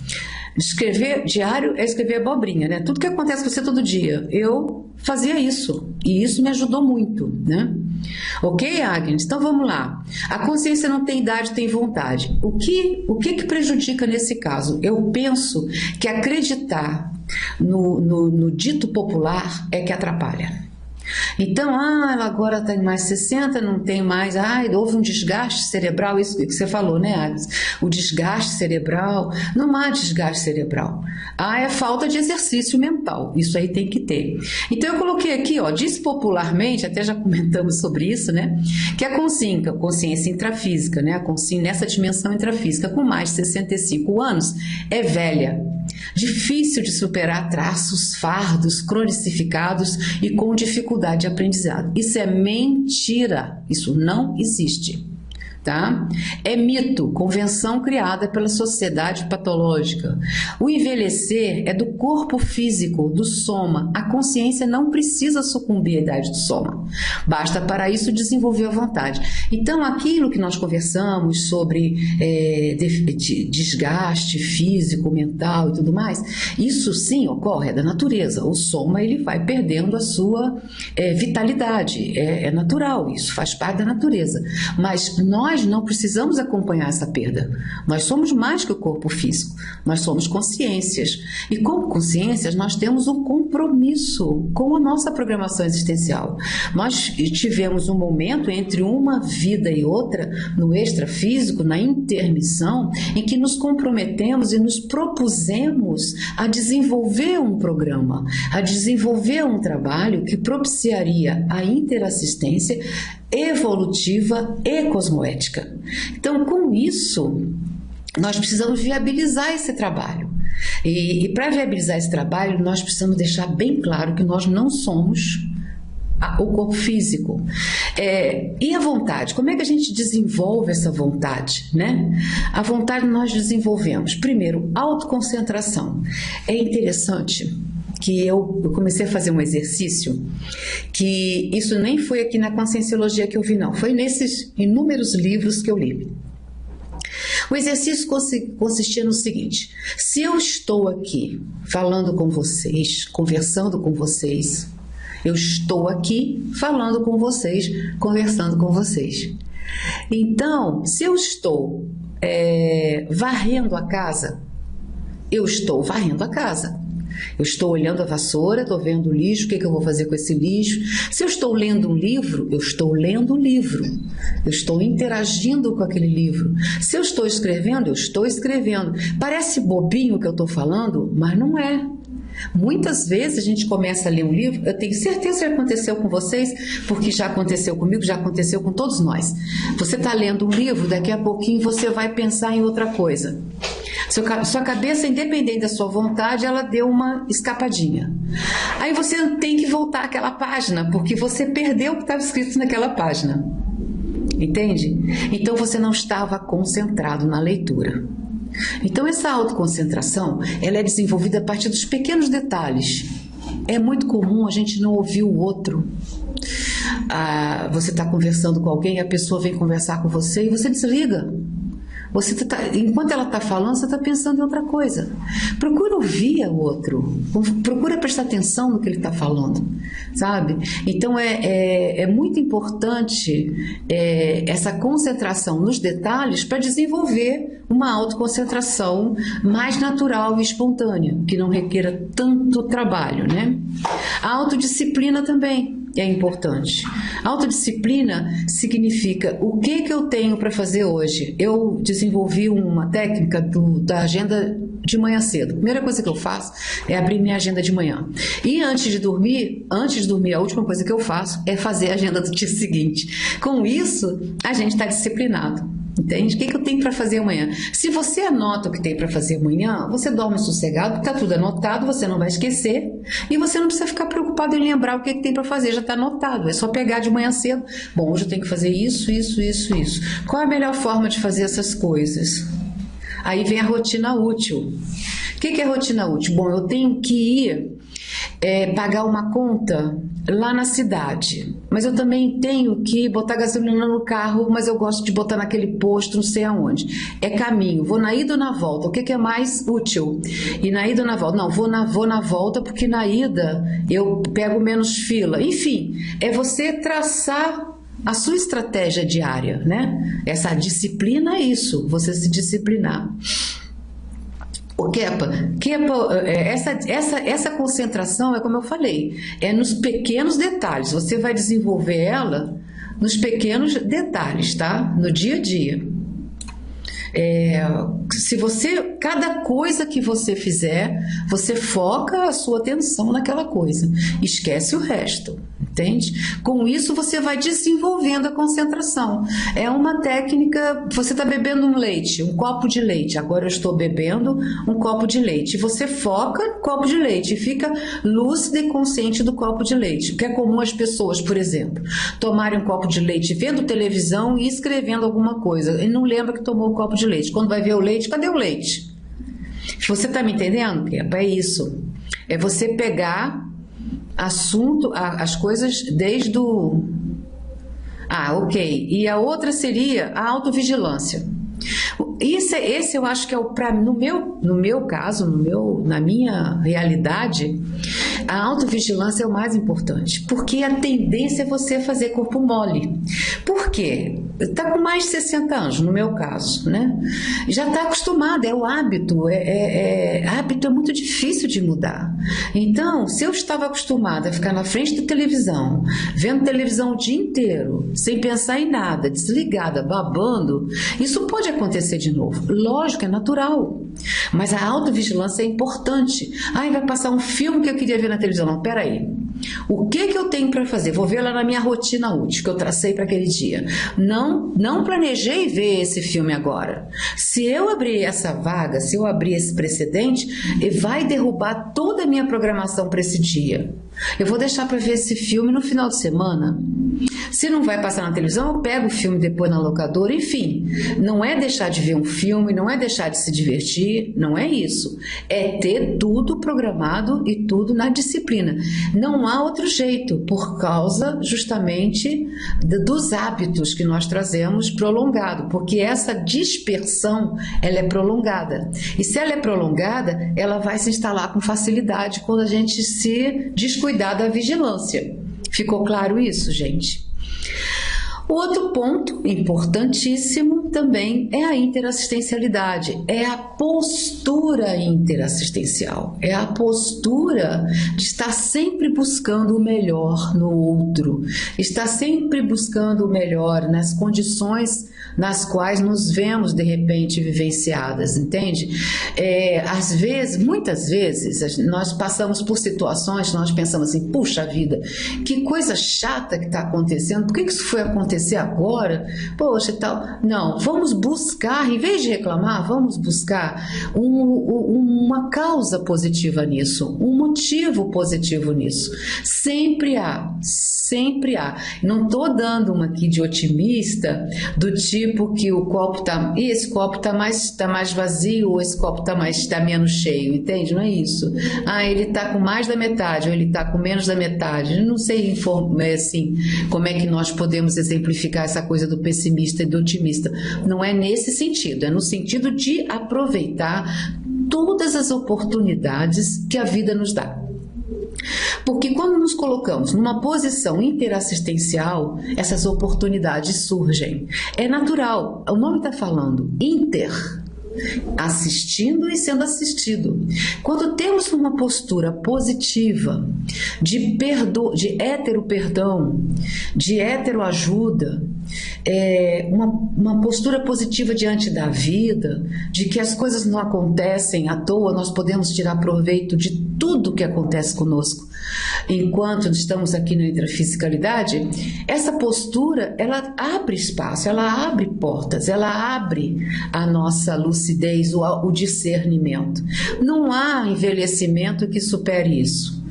Escrever diário é escrever abobrinha, né? Tudo que acontece com você todo dia. Eu fazia isso e isso me ajudou muito, né? Ok, Agnes? Então vamos lá. A consciência não tem idade, tem vontade. O que prejudica nesse caso? Eu penso que acreditar no dito popular é que atrapalha. Então, ela agora está em mais 60, não tem mais, houve um desgaste cerebral, isso que você falou, né, Agnes? O desgaste cerebral, não há desgaste cerebral. É falta de exercício mental, isso aí tem que ter. Então, eu coloquei aqui, diz popularmente, até já comentamos sobre isso, né, que a consciência intrafísica, né, a consciência nessa dimensão intrafísica, com mais de 65 anos, é velha. Difícil de superar traços, fardos, cronicificados e com dificuldade de aprendizado. Isso é mentira, isso não existe. Tá? É mito, convenção criada pela sociedade patológica. O envelhecer é do corpo físico, do soma. A consciência não precisa sucumbir à idade do soma. Basta para isso desenvolver a vontade. Então, aquilo que nós conversamos sobre desgaste físico, mental e tudo mais, isso sim ocorre, é da natureza. O soma ele vai perdendo a sua vitalidade. É natural, isso faz parte da natureza. Mas nós não precisamos acompanhar essa perda. Nós somos mais que o corpo físico. Nós somos consciências. E como consciências, nós temos um compromisso com a nossa programação existencial. Nós tivemos um momento entre uma vida e outra, no extrafísico, na intermissão, em que nos comprometemos e nos propusemos a desenvolver um programa, a desenvolver um trabalho que propiciaria a interassistência evolutiva e cosmoética. Então, com isso, nós precisamos viabilizar esse trabalho. E para viabilizar esse trabalho, nós precisamos deixar bem claro que nós não somos o corpo físico. E a vontade? Como é que a gente desenvolve essa vontade, né? A vontade nós desenvolvemos. Primeiro, autoconcentração. É interessante que eu comecei a fazer um exercício, que isso nem foi aqui na Conscienciologia que eu vi, não. Foi nesses inúmeros livros que eu li. O exercício consistia no seguinte: se eu estou aqui falando com vocês, conversando com vocês, eu estou aqui falando com vocês, conversando com vocês. Então, se eu estou varrendo a casa, eu estou varrendo a casa. Eu estou olhando a vassoura, estou vendo o lixo, o que eu vou fazer com esse lixo? Se eu estou lendo um livro, eu estou lendo o livro. Eu estou interagindo com aquele livro. Se eu estou escrevendo, eu estou escrevendo. Parece bobinho o que eu estou falando, mas não é. Muitas vezes a gente começa a ler um livro, eu tenho certeza que aconteceu com vocês, porque já aconteceu comigo, já aconteceu com todos nós. Você está lendo um livro, daqui a pouquinho você vai pensar em outra coisa. Sua cabeça, independente da sua vontade, ela deu uma escapadinha. Aí você tem que voltar àquela página, porque você perdeu o que estava escrito naquela página. Entende? Então você não estava concentrado na leitura. Então essa autoconcentração, ela é desenvolvida a partir dos pequenos detalhes. É muito comum a gente não ouvir o outro. Você está conversando com alguém, a pessoa vem conversar com você e você desliga. Enquanto ela está falando, você está pensando em outra coisa. Procura ouvir o outro, procura prestar atenção no que ele está falando, sabe? Então é muito importante essa concentração nos detalhes para desenvolver uma autoconcentração mais natural e espontânea, que não requeira tanto trabalho, né? A autodisciplina também. é importante. Autodisciplina significa o que eu tenho para fazer hoje. Eu desenvolvi uma técnica da agenda de manhã cedo. A primeira coisa que eu faço é abrir minha agenda de manhã. E antes de dormir, a última coisa que eu faço é fazer a agenda do dia seguinte. Com isso, a gente está disciplinado. Entende? O que eu tenho para fazer amanhã? Se você anota o que tem para fazer amanhã, você dorme sossegado, está tudo anotado, você não vai esquecer e você não precisa ficar preocupado em lembrar o que tem para fazer, já está anotado, é só pegar de manhã cedo. Bom, hoje eu tenho que fazer isso. Qual é a melhor forma de fazer essas coisas? Aí vem a rotina útil. O que é rotina útil? Bom, eu tenho que ir pagar uma conta lá na cidade, mas eu também tenho que botar gasolina no carro, mas eu gosto de botar naquele posto, não sei aonde. É caminho, vou na ida ou na volta, o que é mais útil? E na ida ou na volta? Não, vou na volta porque na ida eu pego menos fila. Enfim, é você traçar a sua estratégia diária, né? Essa disciplina é isso, você se disciplinar. O Kepa, essa concentração é como eu falei, é nos pequenos detalhes, você vai desenvolver ela nos pequenos detalhes, tá? No dia a dia. Cada coisa que você fizer, você foca a sua atenção naquela coisa, esquece o resto, entende? Com isso você vai desenvolvendo a concentração. É uma técnica, você está bebendo um copo de leite, agora eu estou bebendo um copo de leite, você foca no copo de leite e fica lúcida e consciente do copo de leite, que é comum as pessoas, por exemplo, tomarem um copo de leite vendo televisão e escrevendo alguma coisa, e não lembra que tomou o copo de leite. Quando vai ver o leite, cadê o leite? Você está me entendendo? É isso. É você pegar as coisas desde o... ok. E a outra seria a autovigilância. Esse eu acho que é no meu caso, na minha realidade, a autovigilância é o mais importante, porque a tendência é você fazer corpo mole. Por quê? Está com mais de 60 anos, no meu caso, né? Já está acostumado, é o hábito, hábito é muito difícil de mudar. Então, se eu estava acostumada a ficar na frente da televisão, vendo televisão o dia inteiro, sem pensar em nada, desligada, babando, isso pode acontecer de novo. Lógico, é natural. Mas a autovigilância é importante. Vai passar um filme que eu queria ver na televisão. Não, peraí. O que eu tenho para fazer? Vou ver lá na minha rotina útil que eu tracei para aquele dia. Não planejei ver esse filme agora. Se eu abrir essa vaga, se eu abrir esse precedente, vai derrubar toda a minha programação para esse dia. Eu vou deixar para ver esse filme no final de semana. Se não vai passar na televisão, eu pego o filme depois na locadora. Enfim, não é deixar de ver um filme, não é deixar de se divertir, não é isso. É ter tudo programado e tudo na disciplina. Não há outro jeito, por causa justamente dos hábitos que nós trazemos prolongado, porque essa dispersão, ela é prolongada. E se ela é prolongada, ela vai se instalar com facilidade quando a gente se descuidar da vigilância. Ficou claro isso, gente? O outro ponto importantíssimo também é a interassistencialidade, é a postura interassistencial, é a postura de estar sempre buscando o melhor no outro, estar sempre buscando o melhor nas condições nas quais nos vemos de repente vivenciadas, entende? Às vezes, muitas vezes, nós passamos por situações que nós pensamos assim, puxa vida, que coisa chata que está acontecendo, por que isso foi acontecer agora? Poxa e tal. Não, vamos buscar, em vez de reclamar, vamos buscar uma causa positiva nisso, um motivo positivo nisso. Sempre há, sempre há. Não estou dando uma aqui de otimista, do tipo que o copo está, esse copo está mais vazio, ou esse copo está menos cheio, entende? Não é isso. Ele está com mais da metade, ou ele está com menos da metade. Eu não sei assim, como é que nós podemos exemplificar essa coisa do pessimista e do otimista. Não é nesse sentido, é no sentido de aproveitar todas as oportunidades que a vida nos dá. Porque quando nos colocamos numa posição interassistencial, essas oportunidades surgem. É natural, o nome está falando, inter. assistindo e sendo assistido. Quando temos uma postura positiva de hétero-perdão, de hétero-ajuda, uma postura positiva diante da vida, de que as coisas não acontecem à toa, nós podemos tirar proveito de tudo que acontece conosco enquanto estamos aqui na intrafisicalidade. Essa postura, ela abre espaço, ela abre portas, ela abre a nossa lucidez, o discernimento. Não há envelhecimento que supere isso.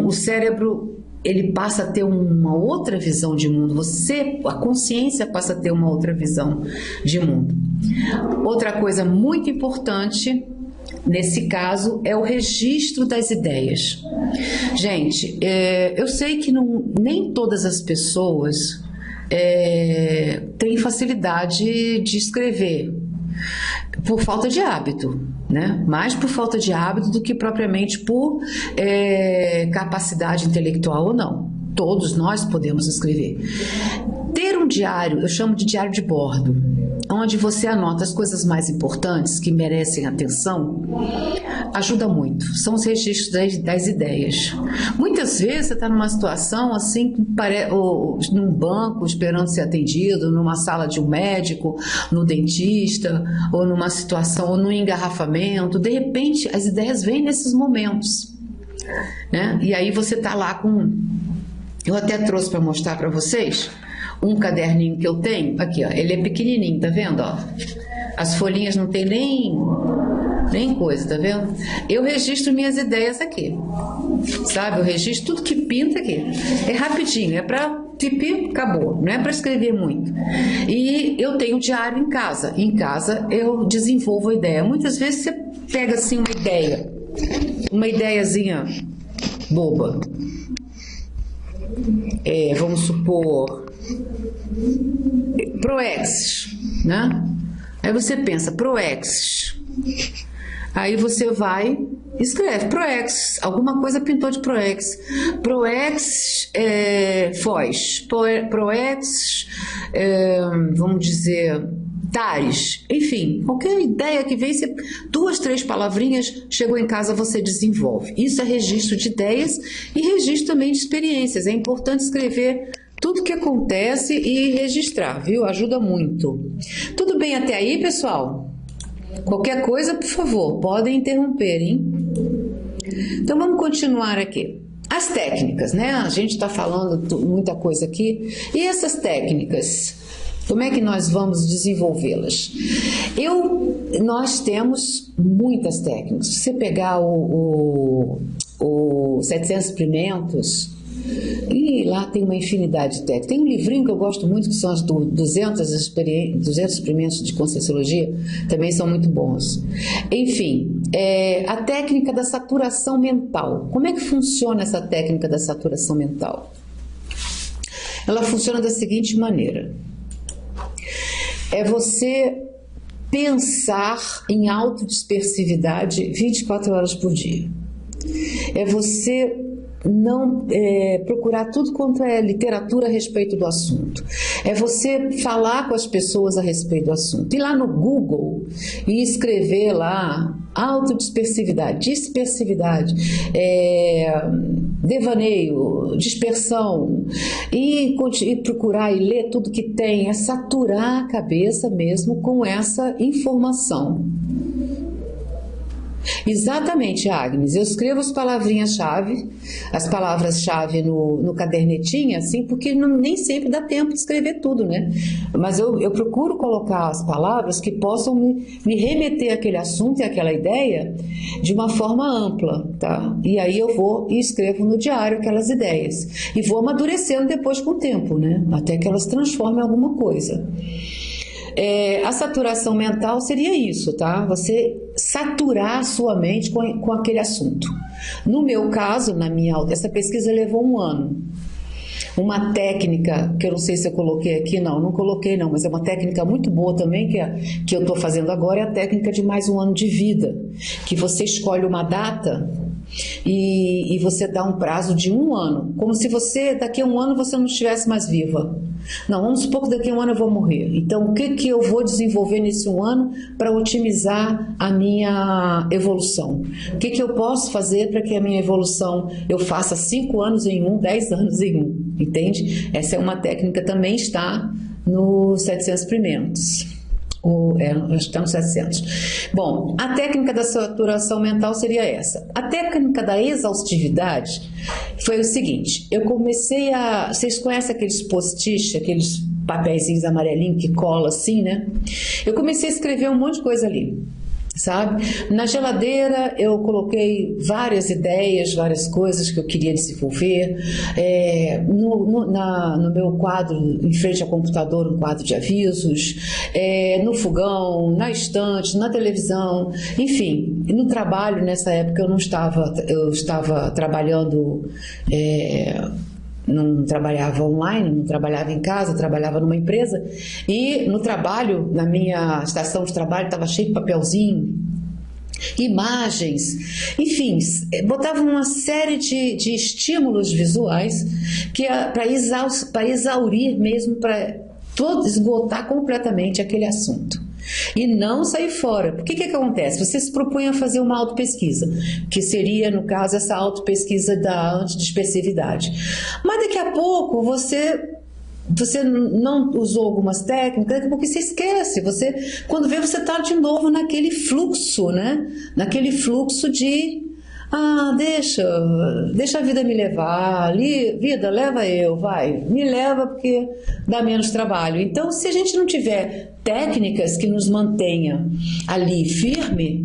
O cérebro, ele passa a ter uma outra visão de mundo. A consciência passa a ter uma outra visão de mundo. Outra coisa muito importante nesse caso é o registro das ideias. Gente, eu sei que nem todas as pessoas têm facilidade de escrever por falta de hábito, né? Mais por falta de hábito do que propriamente por capacidade intelectual ou não. Todos nós podemos escrever. Ter um diário, eu chamo de diário de bordo, onde você anota as coisas mais importantes que merecem atenção, ajuda muito. São os registros das ideias. Muitas vezes você está numa situação assim, ou num banco esperando ser atendido, numa sala de um médico, no dentista, ou numa situação, ou num engarrafamento. De repente, as ideias vêm nesses momentos, né? E aí você está lá com... Eu até trouxe para mostrar para vocês um caderninho que eu tenho, aqui ó, ele é pequenininho, tá vendo, ó? As folhinhas não tem nem coisa, tá vendo? Eu registro minhas ideias aqui, sabe? Eu registro tudo que pinta aqui. É rapidinho, é para tipir, acabou, não é para escrever muito. E eu tenho diário em casa. Em casa eu desenvolvo a ideia. Muitas vezes você pega assim uma ideiazinha boba. Vamos supor, proexis, né? Aí você pensa, proexis. Aí você vai, escreve, proexis, alguma coisa pintou de proexis. Proexis, foz, proexis, vamos dizer, tares, enfim, qualquer ideia que vem, 2, 3 palavrinhas, chegou em casa, você desenvolve. Isso é registro de ideias e registro também de experiências. É importante escrever tudo que acontece e registrar, viu? Ajuda muito. Tudo bem até aí, pessoal? Qualquer coisa, por favor, podem interromper, hein? Então vamos continuar aqui. As técnicas, né? A gente está falando muita coisa aqui. E essas técnicas, como é que nós vamos desenvolvê-las? Nós temos muitas técnicas. Se você pegar o 700 experimentos, e lá tem uma infinidade de técnicas. Tem um livrinho que eu gosto muito, que são as 200 experimentos de Conscienciologia, também são muito bons. Enfim, a técnica da saturação mental. Como é que funciona essa técnica da saturação mental? Ela funciona da seguinte maneira. É você pensar em autodispersividade 24 horas por dia. É você não procurar tudo quanto é literatura a respeito do assunto. É você falar com as pessoas a respeito do assunto. Ir lá no Google e escrever lá autodispersividade, dispersividade, devaneio, dispersão, e procurar e ler tudo que tem. É saturar a cabeça mesmo com essa informação. Exatamente, Agnes. Eu escrevo as palavrinhas-chave, as palavras-chave no cadernetinho, assim, porque nem sempre dá tempo de escrever tudo, né? Mas eu procuro colocar as palavras que possam me remeter àquele assunto e àquela ideia de uma forma ampla, tá? E aí eu vou e escrevo no diário aquelas ideias. E vou amadurecendo depois com o tempo, né? Até que elas transformem em alguma coisa. A saturação mental seria isso, tá? Você saturar a sua mente com aquele assunto. No meu caso, essa pesquisa levou 1 ano. Uma técnica, que eu não sei se eu coloquei aqui, não coloquei não, mas é uma técnica muito boa também, que eu estou fazendo agora, é a técnica de mais 1 ano de vida, que você escolhe uma data e você dá um prazo de 1 ano, como se você, daqui a 1 ano, você não estivesse mais viva. Não, vamos supor que daqui a 1 ano eu vou morrer. Então, o que eu vou desenvolver nesse 1 ano para otimizar a minha evolução? O que eu posso fazer para que a minha evolução eu faça 5 anos em 1, 10 anos em 1, entende? Essa é uma técnica, também está nos 700 experimentos. Está nos 700. Bom, a técnica da saturação mental seria essa. A técnica da exaustividade foi o seguinte: eu comecei a... Vocês conhecem aqueles post-it, aqueles papeizinhos amarelinhos que cola assim, né? Eu comecei a escrever um monte de coisa ali, sabe? Na geladeira eu coloquei várias ideias, várias coisas que eu queria desenvolver. No meu quadro, em frente ao computador, um quadro de avisos, no fogão, na estante, na televisão, enfim. No trabalho, nessa época eu estava trabalhando... não trabalhava online, não trabalhava em casa, trabalhava numa empresa, e no trabalho, na minha estação de trabalho, estava cheio de papelzinho, imagens, enfim, botava uma série de estímulos visuais que para exaurir mesmo, para esgotar completamente aquele assunto. E não sair fora. Porque o que acontece? Você se propõe a fazer uma autopesquisa, que seria, no caso, essa autopesquisa da antidispersividade. Mas daqui a pouco você não usou algumas técnicas, daqui a pouco você esquece. Quando vê, você está de novo naquele fluxo, né? Naquele fluxo de... deixa a vida me levar, vida, leva eu, vai, me leva porque dá menos trabalho. Então, se a gente não tiver técnicas que nos mantenha ali firme,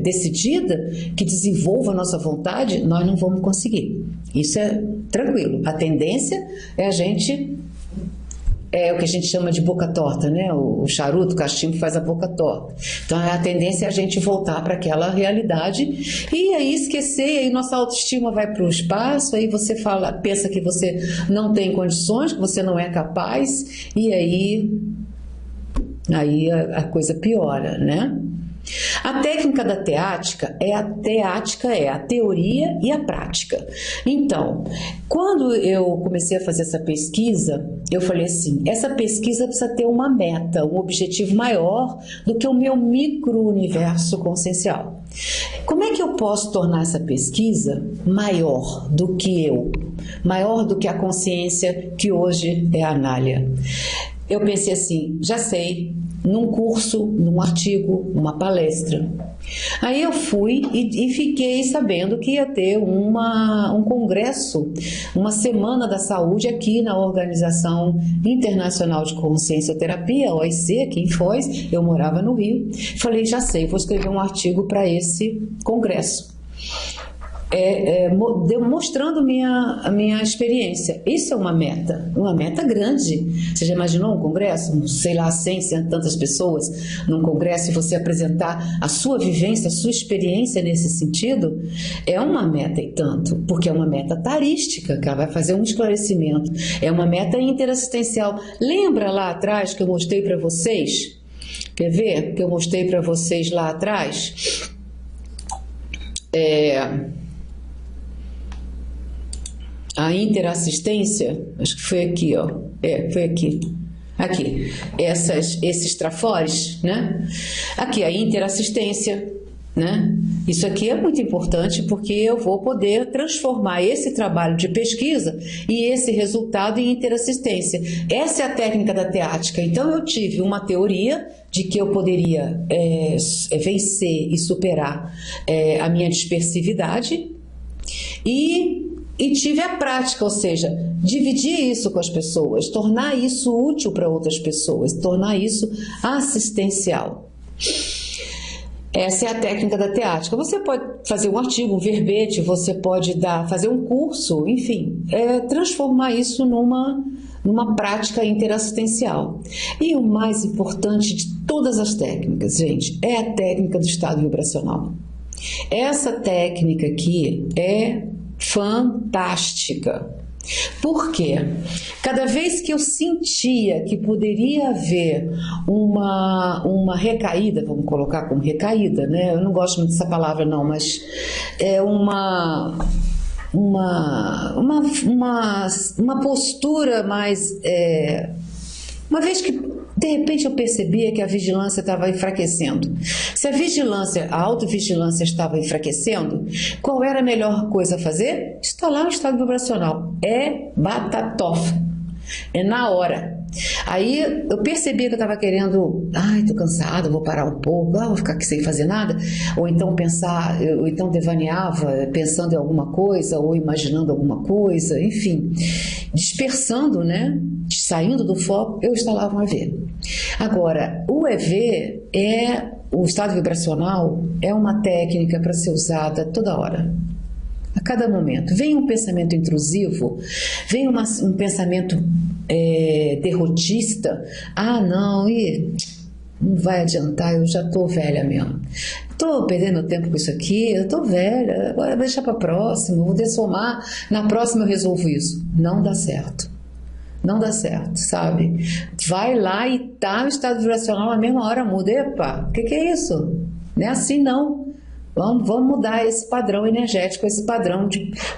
decidida, que desenvolva a nossa vontade, nós não vamos conseguir. Isso é tranquilo. A tendência é a gente... É o que a gente chama de boca torta, né? O charuto, o cachimbo faz a boca torta. Então, a tendência é a gente voltar para aquela realidade e aí esquecer, e aí nossa autoestima vai para o espaço, aí você pensa que você não tem condições, que você não é capaz, e aí a coisa piora, né? A técnica da teática é a teoria e a prática. Então, quando eu comecei a fazer essa pesquisa, eu falei assim, essa pesquisa precisa ter uma meta, um objetivo maior do que o meu micro-universo consciencial. Como é que eu posso tornar essa pesquisa maior do que eu? Maior do que a consciência que hoje é a Anália? Eu pensei assim, já sei, num curso, num artigo, numa palestra. Aí eu fui e fiquei sabendo que ia ter um congresso, uma Semana da Saúde aqui na Organização Internacional de Consciencioterapia, a OIC, aqui em Foz. Eu morava no Rio. Falei, já sei, vou escrever um artigo para esse congresso. Mostrando a minha experiência. Isso é uma meta grande. Você já imaginou um congresso? Sei lá, 100 tantas pessoas num congresso e você apresentar a sua vivência, a sua experiência nesse sentido? É uma meta e tanto, porque é uma meta tarística, que ela vai fazer um esclarecimento. É uma meta interassistencial. Lembra lá atrás que eu mostrei para vocês? Quer ver? Que eu mostrei para vocês lá atrás? A interassistência, acho que foi aqui, ó. Foi aqui. Aqui. Esses trafores, né? Aqui, a interassistência, né? Isso aqui é muito importante porque eu vou poder transformar esse trabalho de pesquisa e esse resultado em interassistência. Essa é a técnica da teática. Então, eu tive uma teoria de que eu poderia vencer e superar a minha dispersividade e tive a prática, ou seja, dividir isso com as pessoas, tornar isso útil para outras pessoas, tornar isso assistencial. Essa é a técnica da teática. Você pode fazer um artigo, um verbete, você pode fazer um curso, enfim, transformar isso numa prática interassistencial. E o mais importante de todas as técnicas, gente, é a técnica do estado vibracional. Essa técnica aqui é fantástica. Por quê? Cada vez que eu sentia que poderia haver uma recaída, vamos colocar como recaída, né? Eu não gosto muito dessa palavra não, mas é uma postura mais... uma vez que de repente eu percebia que a vigilância estava enfraquecendo. Se a autovigilância estava enfraquecendo, qual era a melhor coisa a fazer? Instalar o estado vibracional. É batatofa. É na hora. Aí eu percebi que eu estava querendo, tô cansada, vou parar um pouco, vou ficar aqui sem fazer nada, ou então ou então devaneava pensando em alguma coisa, ou imaginando alguma coisa, enfim, dispersando, né? Saindo do foco, eu instalava um EV. Agora, o EV o estado vibracional é uma técnica para ser usada toda hora. A cada momento. Vem um pensamento intrusivo, vem um pensamento derrotista. Não vai adiantar, eu já estou velha mesmo. Estou perdendo tempo com isso aqui, eu estou velha, agora vou deixar para a próxima, vou dessomar, na próxima eu resolvo isso. Não dá certo. Não dá certo, sabe? Vai lá e tá o estado vibracional na mesma hora muda. Epa, o que é isso? Não é assim não. Vamos mudar esse padrão energético, esse padrão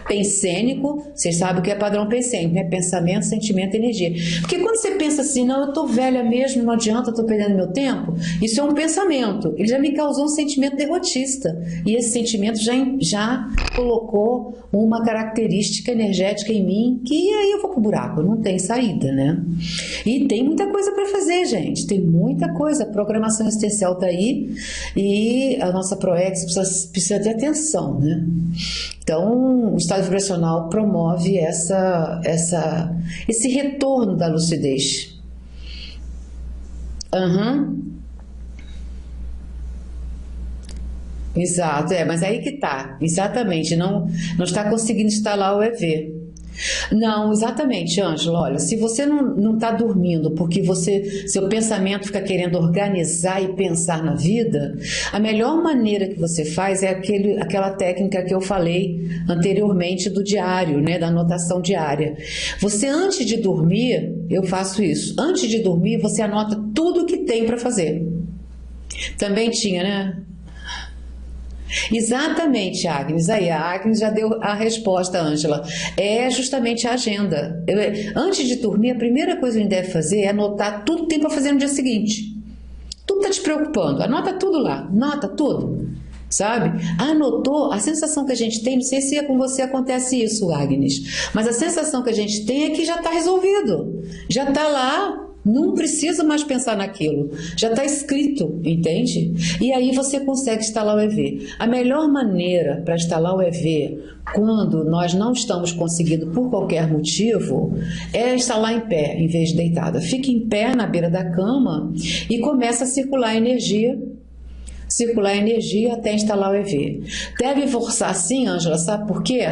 pensênico. Vocês sabem o que é padrão pensênico, né? Pensamento, sentimento e energia. Porque quando você pensa assim, não, eu estou velha mesmo, não adianta, eu estou perdendo meu tempo, isso é um pensamento. Ele já me causou um sentimento derrotista. E esse sentimento já colocou uma característica energética em mim que aí eu vou pro buraco, não tem saída, né? E tem muita coisa para fazer, gente. Tem muita coisa. A programação existencial está aí e a nossa ProEx precisa ter atenção, né? Então, o estado vibracional promove esse retorno da lucidez. Exato, mas aí que tá, exatamente, não está conseguindo instalar o EV. Não, exatamente, Ângela. Olha, se você não está dormindo porque seu pensamento fica querendo organizar e pensar na vida, a melhor maneira que você faz é aquela técnica que eu falei anteriormente do diário, né, da anotação diária. Você, antes de dormir, eu faço isso. Antes de dormir, você anota tudo que tem para fazer. Também tinha, né? Exatamente, Agnes. Aí, a Agnes já deu a resposta, Ângela. É justamente a agenda. Antes de dormir, a primeira coisa que a gente deve fazer é anotar tudo que tem para fazer no dia seguinte. Tudo está te preocupando. Anota tudo lá. Anota tudo. Sabe? Anotou, a sensação que a gente tem, não sei se com você acontece isso, Agnes, mas a sensação que a gente tem é que já está resolvido. Já está lá. Não precisa mais pensar naquilo, já está escrito, entende? E aí você consegue instalar o EV. A melhor maneira para instalar o EV, quando nós não estamos conseguindo por qualquer motivo, é instalar em pé, em vez de deitada. Fique em pé na beira da cama e começa a circular energia até instalar o EV. Deve forçar sim, Ângela, sabe por quê?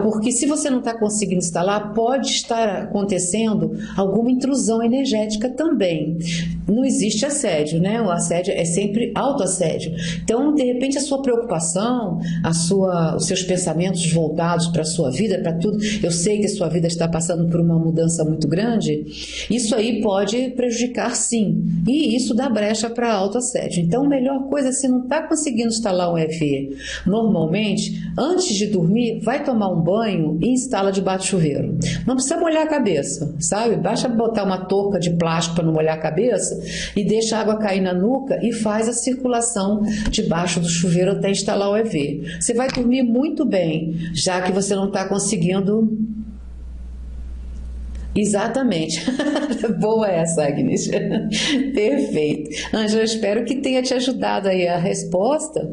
Porque se você não está conseguindo instalar, pode estar acontecendo alguma intrusão energética também. Não existe assédio, né? O assédio é sempre autoassédio. Então, de repente, a sua preocupação, os seus pensamentos voltados para a sua vida, para tudo, eu sei que a sua vida está passando por uma mudança muito grande, isso aí pode prejudicar sim. E isso dá brecha para autoassédio. Então, a melhor coisa, se não está conseguindo instalar um EV normalmente, antes de dormir, vai tomar um banho e instala debaixo do chuveiro. Não precisa molhar a cabeça, sabe? Basta botar uma touca de plástico para não molhar a cabeça e deixa a água cair na nuca e faz a circulação debaixo do chuveiro até instalar o EV. Você vai dormir muito bem, já que você não está conseguindo... Exatamente. Boa essa, Agnes. Perfeito. Ângela, espero que tenha te ajudado aí a resposta,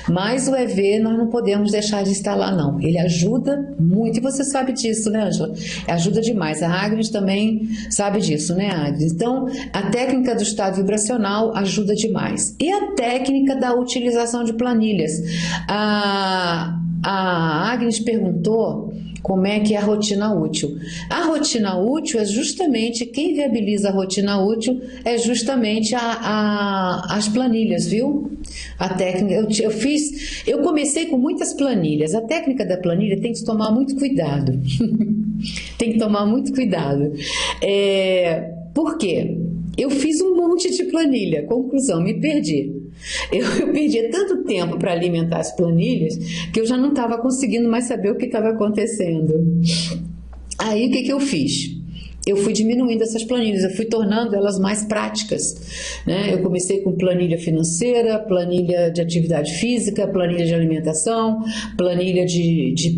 mas o EV nós não podemos deixar de instalar, não. Ele ajuda muito, e você sabe disso, né, Ângela? Ajuda demais. A Agnes também sabe disso, né, Agnes? Então, a técnica do estado vibracional ajuda demais. E a técnica da utilização de planilhas. A Agnes perguntou Como é que é a rotina útil? A rotina útil é justamente, quem viabiliza a rotina útil é justamente as planilhas, viu? A técnica, eu comecei com muitas planilhas. A técnica da planilha tem que tomar muito cuidado. Tem que tomar muito cuidado. Por quê? Eu fiz um monte de planilha. Conclusão, me perdi. Eu perdi tanto tempo para alimentar as planilhas que eu já não estava conseguindo mais saber o que estava acontecendo. Aí o que eu fiz? Eu fui diminuindo essas planilhas, eu fui tornando elas mais práticas, né? Eu comecei com planilha financeira, planilha de atividade física, planilha de alimentação, planilha de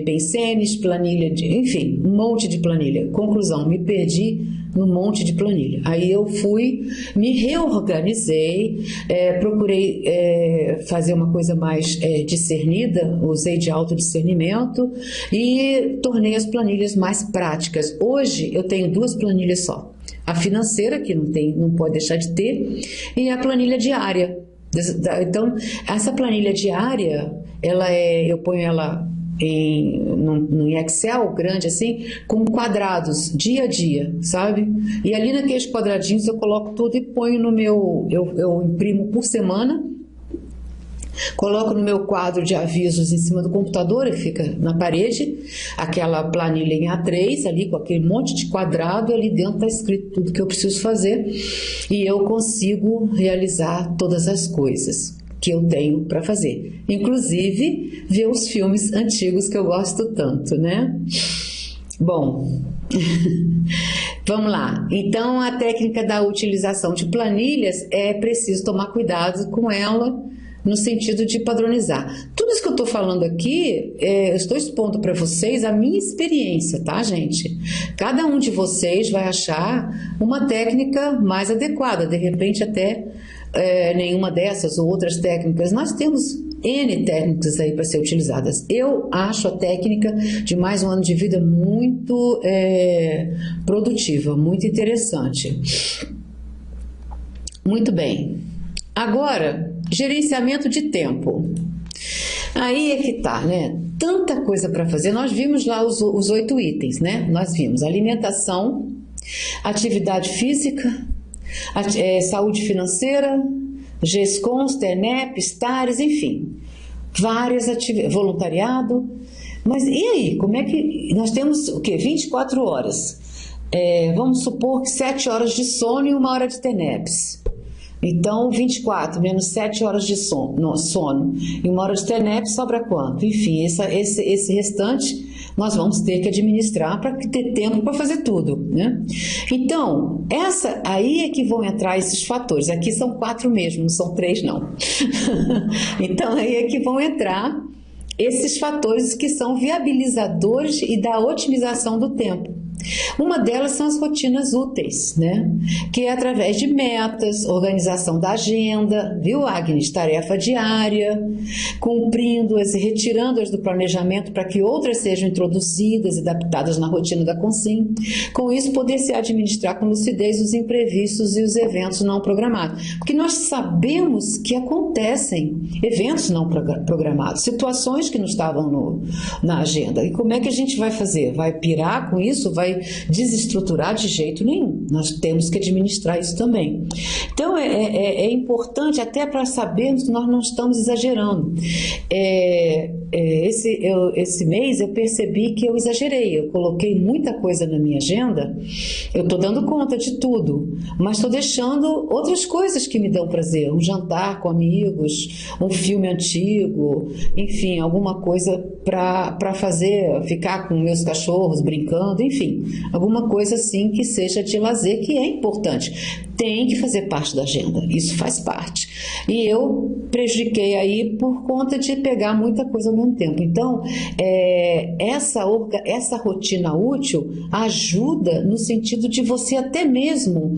pensenes, planilha de... enfim, um monte de planilha. Conclusão, me perdi num monte de planilha. Aí eu fui, me reorganizei, procurei fazer uma coisa mais discernida, usei de autodiscernimento e tornei as planilhas mais práticas. Hoje eu tenho 2 planilhas só. A financeira, que não pode deixar de ter, e a planilha diária. Então, essa planilha diária, eu ponho ela num Excel grande assim, com quadrados, dia a dia, sabe? E ali naqueles quadradinhos eu coloco tudo e ponho no meu... Eu imprimo por semana, coloco no meu quadro de avisos em cima do computador e fica na parede, aquela planilha em A3 ali, com aquele monte de quadrado, ali dentro está escrito tudo que eu preciso fazer e eu consigo realizar todas as coisas que eu tenho para fazer, inclusive ver os filmes antigos que eu gosto tanto, né? Bom, vamos lá. Então, a técnica da utilização de planilhas é preciso tomar cuidado com ela no sentido de padronizar. Tudo isso que eu estou falando aqui, eu estou expondo para vocês a minha experiência, tá, gente? Cada um de vocês vai achar uma técnica mais adequada, de repente até nenhuma dessas ou outras técnicas. Nós temos N técnicas aí para ser utilizadas. Eu acho a técnica de mais um ano de vida muito produtiva, muito interessante. Muito bem. Agora, gerenciamento de tempo. Aí é que tá, né? Tanta coisa para fazer. Nós vimos lá os 8 itens, né? Nós vimos alimentação, atividade física, saúde financeira, GESCONs, TENEP, STARES, enfim, várias atividades, voluntariado. Mas e aí, como é que... Nós temos o quê? 24 horas. Vamos supor que 7 horas de sono e 1 hora de TENEPs. Então, 24 menos 7 horas de sono e 1 hora de TENEP sobra quanto? Enfim, esse restante nós vamos ter que administrar para ter tempo para fazer tudo, né? Então, aí é que vão entrar esses fatores. Aqui são 4 mesmo, não são 3 não. Então, aí é que vão entrar esses fatores que são viabilizadores e da otimização do tempo. Uma delas são as rotinas úteis, né? Que é através de metas, organização da agenda, viu, Agnes? Tarefa diária, cumprindo-as e retirando-as do planejamento para que outras sejam introduzidas e adaptadas na rotina da Consim. Com isso, poder-se administrar com lucidez os imprevistos e os eventos não programados. Porque nós sabemos que acontecem eventos não programados, situações que não estavam na agenda. E como é que a gente vai fazer? Vai pirar com isso? Vai desestruturar de jeito nenhum. Nós temos que administrar isso também. Então, é importante até para sabermos que nós não estamos exagerando. Esse mês eu percebi que eu exagerei. Eu coloquei muita coisa na minha agenda. Eu estou dando conta de tudo, mas estou deixando outras coisas que me dão prazer. Um jantar com amigos, um filme antigo, enfim, alguma coisa para fazer, ficar com meus cachorros brincando, enfim, alguma coisa assim que seja de lazer, que é importante. Tem que fazer parte da agenda, isso faz parte. E eu prejudiquei aí por conta de pegar muita coisa ao mesmo tempo. Então, essa rotina útil ajuda no sentido de você até mesmo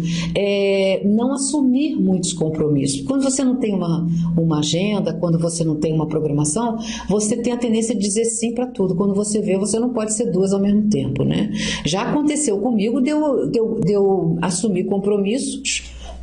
não assumir muitos compromissos. Quando você não tem uma agenda, quando você não tem uma programação, você tem a tendência de dizer sim para tudo. Quando você vê, você não pode ser 2 ao mesmo tempo, né? Já aconteceu comigo de eu assumir compromissos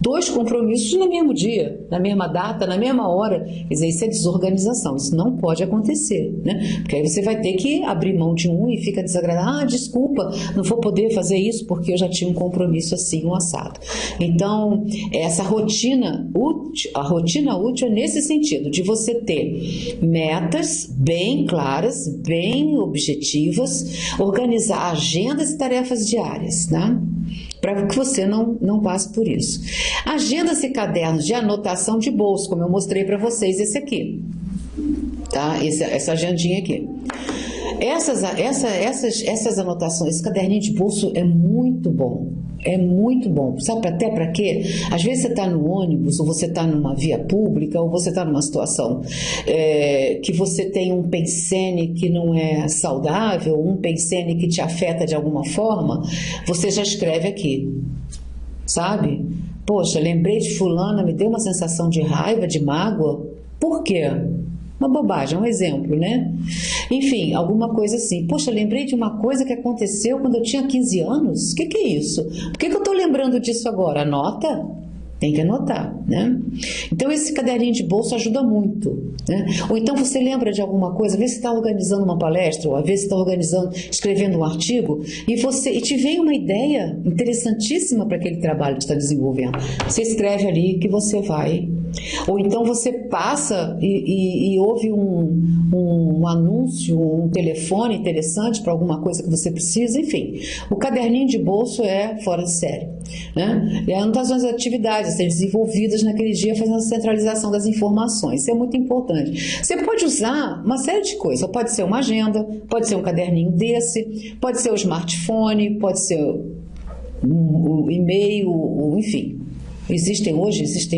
2 compromissos no mesmo dia, na mesma data, na mesma hora. Quer dizer, isso é desorganização, isso não pode acontecer, né? Porque aí você vai ter que abrir mão de um e fica desagradável. Ah, desculpa, não vou poder fazer isso porque eu já tinha um compromisso assim, um assado. Então, essa rotina útil, a rotina útil é nesse sentido, de você ter metas bem claras, bem objetivas, organizar agendas e tarefas diárias, né? Para que você não passe por isso. Agendas e cadernos de anotação de bolso, como eu mostrei para vocês, esse aqui, tá? Essa agendinha aqui. Essas anotações, esse caderninho de bolso é muito bom. É muito bom. Sabe até para quê? Às vezes você está no ônibus, ou você está numa via pública, ou você está numa situação que você tem um pensene que não é saudável, um pensene que te afeta de alguma forma, você já escreve aqui, sabe? Poxa, lembrei de fulana, me deu uma sensação de raiva, de mágoa. Por quê? Uma bobagem, um exemplo, né? Enfim, alguma coisa assim. Poxa, lembrei de uma coisa que aconteceu quando eu tinha 15 anos. O que é isso? Por que eu estou lembrando disso agora? Anota? Tem que anotar, né? Então, esse caderninho de bolso ajuda muito, né? Ou então você lembra de alguma coisa, às vezes você está organizando uma palestra, ou às vezes você está escrevendo um artigo, e te vem uma ideia interessantíssima para aquele trabalho que está desenvolvendo. Você escreve ali que você vai. Ou então você passa e ouve um anúncio, um telefone interessante para alguma coisa que você precisa, enfim. O caderninho de bolso é fora de série, né? E anotações de atividades a serem desenvolvidas naquele dia, fazendo a centralização das informações. Isso é muito importante. Você pode usar uma série de coisas. Pode ser uma agenda, pode ser um caderninho desse, pode ser o smartphone, pode ser um e-mail, enfim. Existem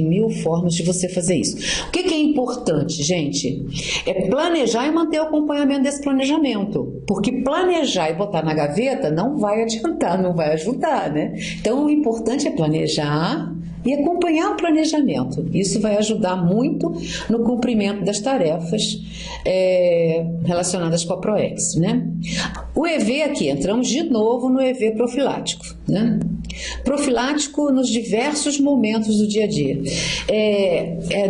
1000 formas de você fazer isso. O que é importante, gente? É planejar e manter o acompanhamento desse planejamento. Porque planejar e botar na gaveta não vai adiantar, não vai ajudar, né? Então, o importante é planejar e acompanhar o planejamento. Isso vai ajudar muito no cumprimento das tarefas relacionadas com a PROEX, né? O EV aqui, entramos de novo no EV profilático, né? Profilático nos diversos momentos do dia a dia.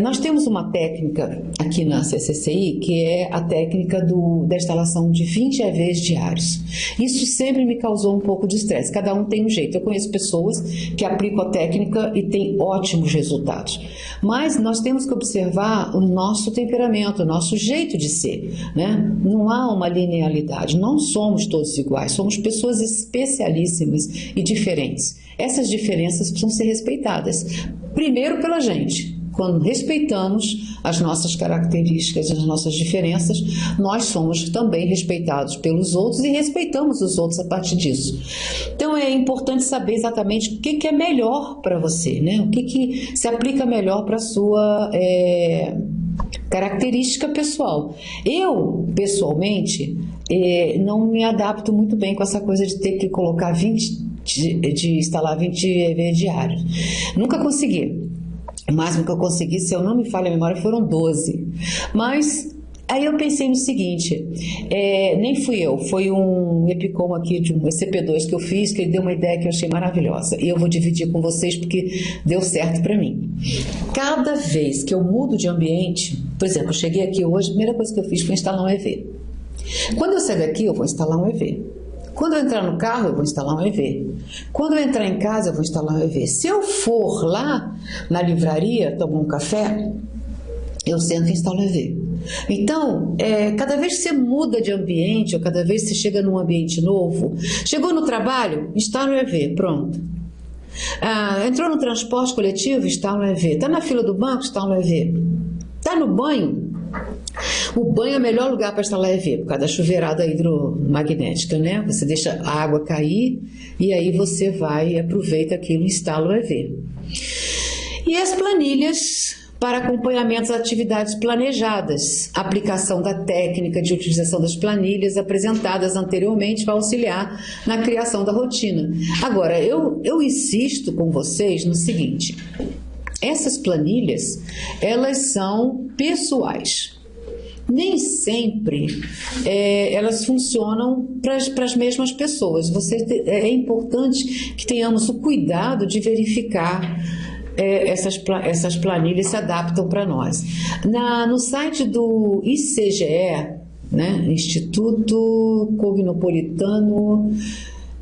Nós temos uma técnica aqui na CCCI que é a técnica da instalação de 20 EVs diários. Isso sempre me causou um pouco de estresse. Cada um tem um jeito. Eu conheço pessoas que aplicam a técnica e têm ótimos resultados. Mas nós temos que observar o nosso temperamento, o nosso jeito de ser, né? Não há uma linearidade. Não somos todos iguais. Somos pessoas especialíssimas e diferentes. Essas diferenças precisam ser respeitadas. Primeiro pela gente. Quando respeitamos as nossas características, as nossas diferenças, nós somos também respeitados pelos outros e respeitamos os outros a partir disso. Então é importante saber exatamente o que é melhor para você, né? O que se aplica melhor para a sua característica pessoal. Eu, pessoalmente, não me adapto muito bem com essa coisa de ter que colocar de instalar 20 EV diários. Nunca consegui. O máximo que eu consegui, se eu não me falha a memória, foram 12. Mas aí eu pensei no seguinte, nem fui eu, foi um EPICOM aqui, de um ECP2 que eu fiz, que ele deu uma ideia que eu achei maravilhosa. E eu vou dividir com vocês porque deu certo para mim. Cada vez que eu mudo de ambiente, por exemplo, eu cheguei aqui hoje, a primeira coisa que eu fiz foi instalar um EV. Quando eu sair daqui, eu vou instalar um EV. Quando eu entrar no carro, eu vou instalar um EV. Quando eu entrar em casa, eu vou instalar um EV. Se eu for lá na livraria tomar um café, eu sento e instalo o EV. Então, cada vez que você muda de ambiente, ou cada vez que você chega num ambiente novo, chegou no trabalho, instala o EV, pronto. Entrou no transporte coletivo, instala o EV. Está na fila do banco, instala o EV. Está no banho? O banho é o melhor lugar para instalar EV, por causa da chuveirada hidromagnética, né? Você deixa a água cair e aí você vai e aproveita aquilo e instala o EV. E as planilhas para acompanhamento das atividades planejadas, aplicação da técnica de utilização das planilhas apresentadas anteriormente para auxiliar na criação da rotina. Agora, eu insisto com vocês no seguinte, essas planilhas, elas são pessoais. Nem sempre elas funcionam para as mesmas pessoas. É importante que tenhamos o cuidado de verificar essas planilhas se adaptam para nós. No site do ICGE, né, Instituto Cognopolitano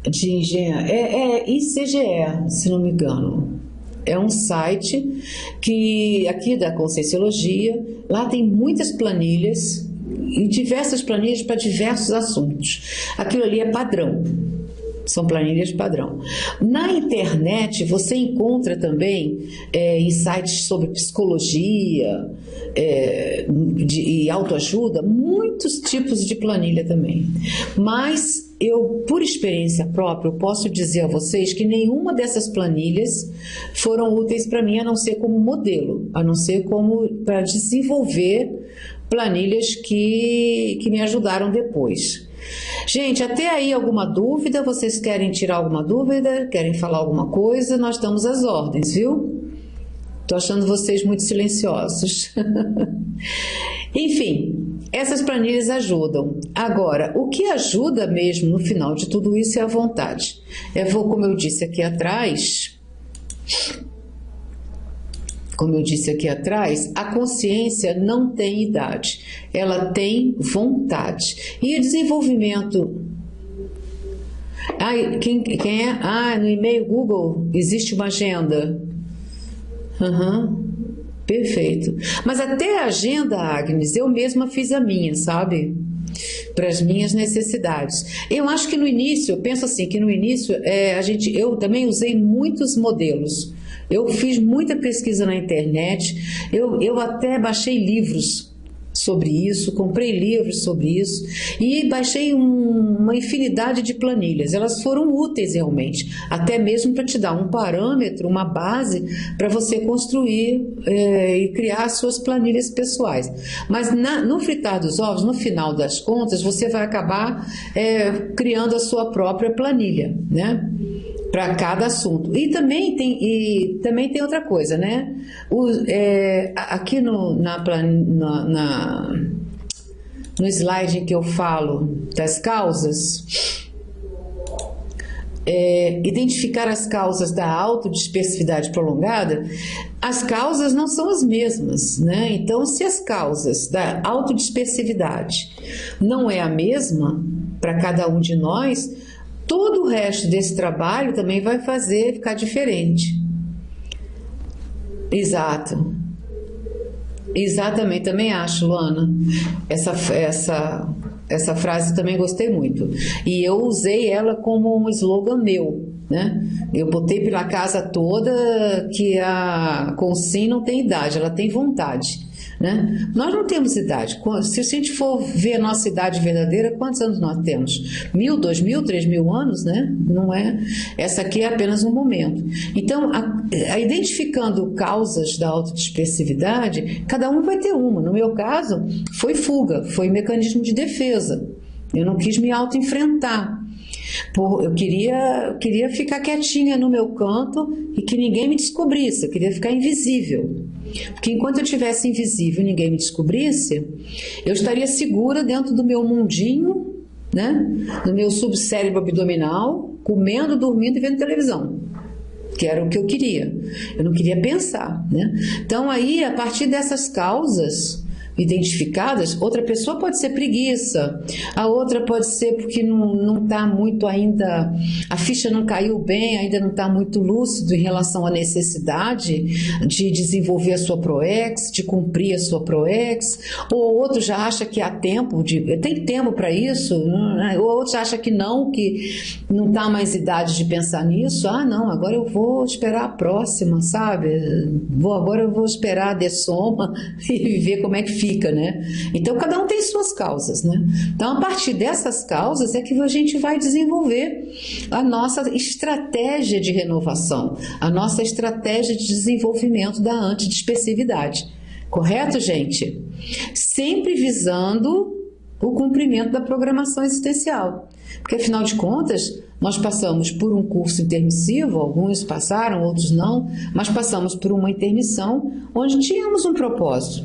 de Engenharia, ICGE, se não me engano. É um site que, aqui da Conscienciologia, lá tem muitas planilhas, e diversas planilhas para diversos assuntos. Aquilo ali é padrão. São planilhas padrão. Na internet você encontra também em sites sobre psicologia e autoajuda, muitos tipos de planilha também. Mas eu, por experiência própria, eu posso dizer a vocês que nenhuma dessas planilhas foram úteis para mim, a não ser como modelo, a não ser como para desenvolver planilhas que me ajudaram depois. Gente, até aí alguma dúvida? Vocês querem tirar alguma dúvida? Querem falar alguma coisa? Nós estamos às ordens, viu? Estou achando vocês muito silenciosos. Enfim, essas planilhas ajudam. Agora, o que ajuda mesmo no final de tudo isso é a vontade. Como eu disse aqui atrás, a consciência não tem idade, ela tem vontade. E o desenvolvimento... quem é? No e-mail Google existe uma agenda. Perfeito. Mas até a agenda, Agnes, eu mesma fiz a minha, sabe? Para as minhas necessidades. Eu acho que no início, eu penso assim, que no início eu também usei muitos modelos. Eu fiz muita pesquisa na internet, eu até baixei livros sobre isso, comprei livros sobre isso e baixei uma infinidade de planilhas. Elas foram úteis realmente, até mesmo para te dar um parâmetro, uma base para você construir e criar suas planilhas pessoais. Mas no fritar dos ovos, no final das contas, você vai acabar criando a sua própria planilha, né? Para cada assunto. E também tem outra coisa, né? Aqui no slide em que eu falo das causas, identificar as causas da autodispersividade prolongada, as causas não são as mesmas, né? Então, se as causas da autodispersividade não é a mesma para cada um de nós, todo o resto desse trabalho também vai fazer ficar diferente. Exato. Exatamente, também acho, Luana. Essa frase também gostei muito. E eu usei ela como um slogan meu, né? Eu botei pela casa toda que a Consim não tem idade, ela tem vontade. Né? Nós não temos idade. Se a gente for ver a nossa idade verdadeira, quantos anos nós temos? 1.000, 2.000, 3.000 anos, né? Não é? Essa aqui é apenas um momento. Então, identificando causas da autodispersividade, cada um vai ter uma. No meu caso, foi fuga, foi mecanismo de defesa. Eu não quis me auto-enfrentar. Eu queria ficar quietinha no meu canto e que ninguém me descobrisse. Eu queria ficar invisível. Porque enquanto eu estivesse invisível e ninguém me descobrisse, eu estaria segura dentro do meu mundinho, né? No meu subcérebro abdominal, comendo, dormindo e vendo televisão. Que era o que eu queria. Eu não queria pensar, né? Então aí, a partir dessas causas identificadas, outra pessoa pode ser preguiça, a outra pode ser porque não está muito ainda, a ficha não caiu bem, ainda não está muito lúcido em relação à necessidade de desenvolver a sua ProEx, de cumprir a sua ProEx, ou outro já acha que há tempo, tem tempo para isso, ou outro já acha que não está mais idade de pensar nisso, não, agora eu vou esperar a próxima, sabe? Agora eu vou esperar a dessoma e ver como é que fica, né? Então, cada um tem suas causas, né? Então, a partir dessas causas é que a gente vai desenvolver a nossa estratégia de renovação, a nossa estratégia de desenvolvimento da antidispersividade. Correto, gente? Sempre visando o cumprimento da programação existencial. Porque, afinal de contas, nós passamos por um curso intermissivo, alguns passaram, outros não, mas passamos por uma intermissão onde tínhamos um propósito,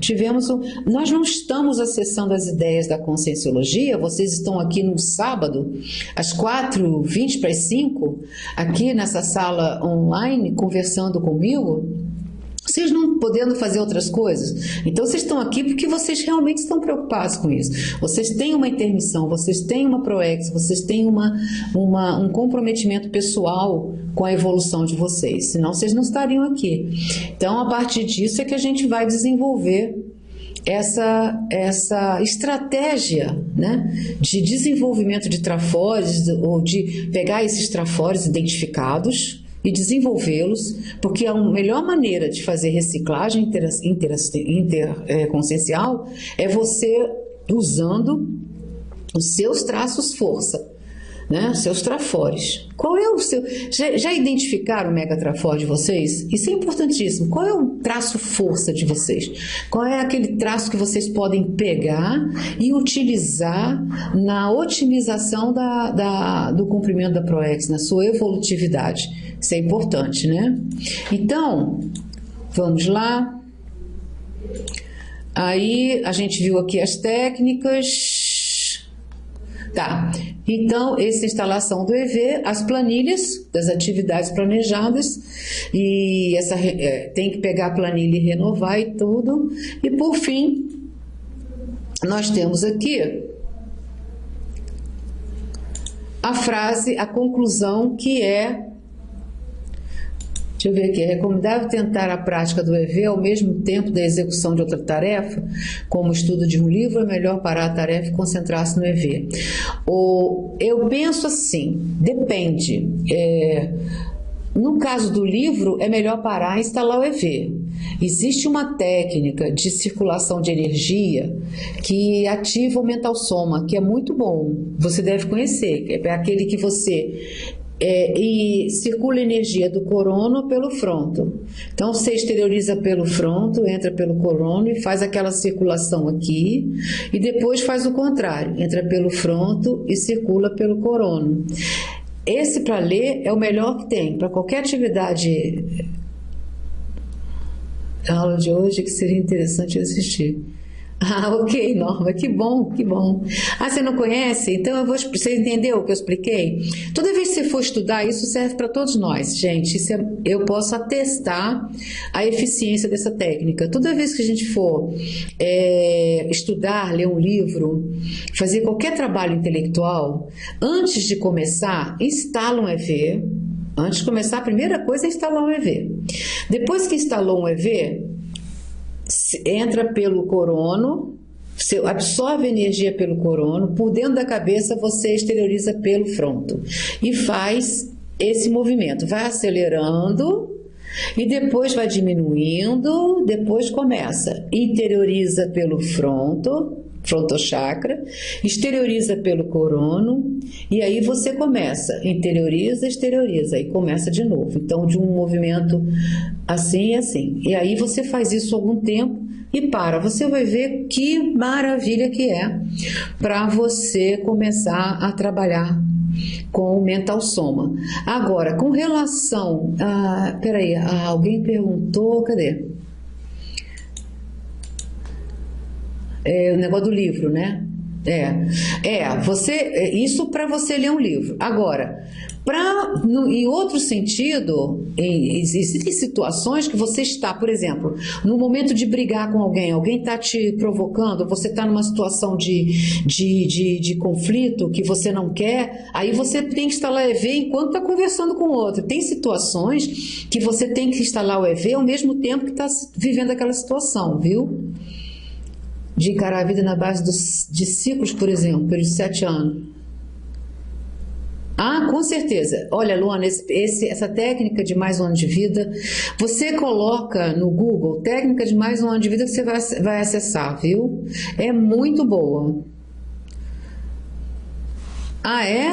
nós não estamos acessando as ideias da Conscienciologia, vocês estão aqui no sábado, às 4h20 para as 5, aqui nessa sala online, conversando comigo, Vocês não podendo fazer outras coisas. Então, vocês estão aqui porque vocês realmente estão preocupados com isso. Vocês têm uma intermissão, vocês têm uma ProEx, vocês têm um comprometimento pessoal com a evolução de vocês. Senão, vocês não estariam aqui. Então, a partir disso é que a gente vai desenvolver essa estratégia, né, de desenvolvimento de trafores, ou de pegar esses trafores identificados e desenvolvê-los, porque a melhor maneira de fazer reciclagem interconsciencial é você usando os seus traços força, né? Seus trafores. Qual é o seu... Já identificaram o megatrafor de vocês? Isso é importantíssimo. Qual é o traço força de vocês? Qual é aquele traço que vocês podem pegar e utilizar na otimização do cumprimento da ProEx, na sua evolutividade? Isso é importante, né? Então, vamos lá. Aí, a gente viu aqui as técnicas. Tá, então essa instalação do EV, as planilhas das atividades planejadas, e tem que pegar a planilha e renovar e tudo, e por fim, nós temos aqui a frase, a conclusão, que é, deixa eu ver aqui, é recomendável tentar a prática do EV ao mesmo tempo da execução de outra tarefa, como o estudo de um livro, é melhor parar a tarefa e concentrar-se no EV. Eu penso assim, depende. No caso do livro, é melhor parar e instalar o EV. Existe uma técnica de circulação de energia que ativa o mental soma, que é muito bom, você deve conhecer, é aquele que você... e circula energia do corono pelo fronto. Então você exterioriza pelo fronto, entra pelo corono e faz aquela circulação aqui, e depois faz o contrário, entra pelo fronto e circula pelo corono. Esse, para ler, é o melhor que tem para qualquer atividade. A aula de hoje que seria interessante assistir. Ah, ok, Norma, que bom, que bom. Ah, você não conhece? Então você entendeu o que eu expliquei? Toda vez que você for estudar, isso serve para todos nós, gente. Eu posso atestar a eficiência dessa técnica. Toda vez que a gente for estudar, ler um livro, fazer qualquer trabalho intelectual, antes de começar, instala um EV. Antes de começar, a primeira coisa é instalar um EV. Depois que instalou um EV, entra pelo corono, você absorve energia pelo corono, por dentro da cabeça você exterioriza pelo fronto e faz esse movimento, vai acelerando e depois vai diminuindo, depois começa, interioriza pelo frontochakra, exterioriza pelo corono, e aí você começa, interioriza, exterioriza, e começa de novo. Então, de um movimento assim e assim. E aí você faz isso algum tempo e para. Você vai ver que maravilha que é para você começar a trabalhar com o mental soma. Agora, com relação a... Peraí, alguém perguntou, cadê? O negócio do livro, né? Isso para você ler um livro. Agora, em outro sentido, existem situações que você está, por exemplo, no momento de brigar com alguém está te provocando, você está numa situação de conflito que você não quer, aí você tem que instalar o EV enquanto está conversando com o outro. Tem situações que você tem que instalar o EV ao mesmo tempo que está vivendo aquela situação, viu? De encarar a vida na base de ciclos, por exemplo, pelos 7 anos. Ah, com certeza. Olha, Luana, essa técnica de mais um ano de vida, você coloca no Google técnica de mais um ano de vida que você vai acessar, viu? É muito boa. Ah, é?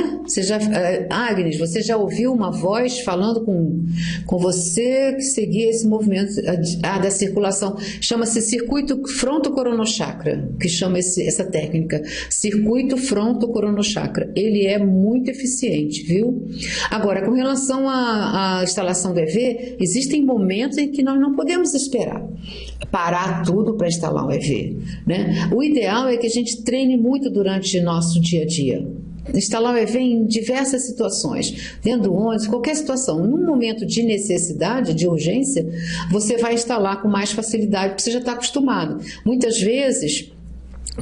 Agnes, você já ouviu uma voz falando com você que seguia esse movimento da circulação? Chama-se circuito fronto-coronochakra, que chama essa técnica. Circuito fronto-coronochakra. Ele é muito eficiente, viu? Agora, com relação à instalação do EV, existem momentos em que nós não podemos esperar. Parar tudo para instalar um EV, né? O ideal é que a gente treine muito durante nosso dia a dia. Instalar o EV em diversas situações, dentro do ônibus, qualquer situação. Num momento de necessidade, de urgência, você vai instalar com mais facilidade, porque você já está acostumado. Muitas vezes,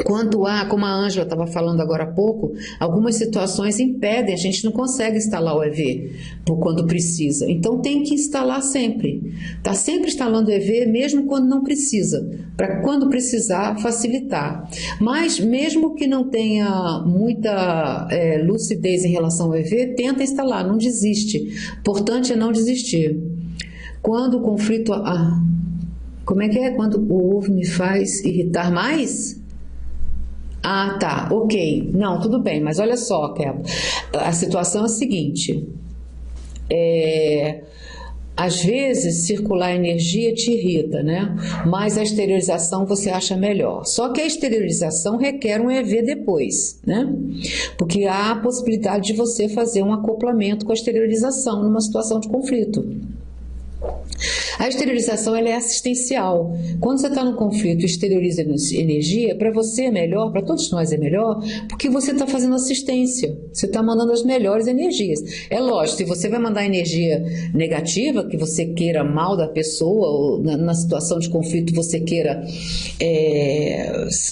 quando há, como a Ângela estava falando agora há pouco, algumas situações impedem, a gente não consegue instalar o EV quando precisa. Então tem que instalar sempre. Está sempre instalando o EV, mesmo quando não precisa, para quando precisar facilitar. Mas mesmo que não tenha muita lucidez em relação ao EV, tenta instalar, não desiste. Importante é não desistir. Quando o conflito... como é que é? Quando o ovo me faz irritar mais? Ah, tá, ok. Não, tudo bem, mas olha só, Kebo, a situação é a seguinte, às vezes circular energia te irrita, né? Mas a exteriorização você acha melhor. Só que a exteriorização requer um EV depois, né? Porque há a possibilidade de você fazer um acoplamento com a exteriorização numa situação de conflito. A exteriorização ela é assistencial. Quando você está no conflito e exterioriza energia, para você é melhor, para todos nós é melhor, porque você está fazendo assistência, você está mandando as melhores energias. É lógico, se você vai mandar energia negativa, que você queira mal da pessoa, ou na situação de conflito você queira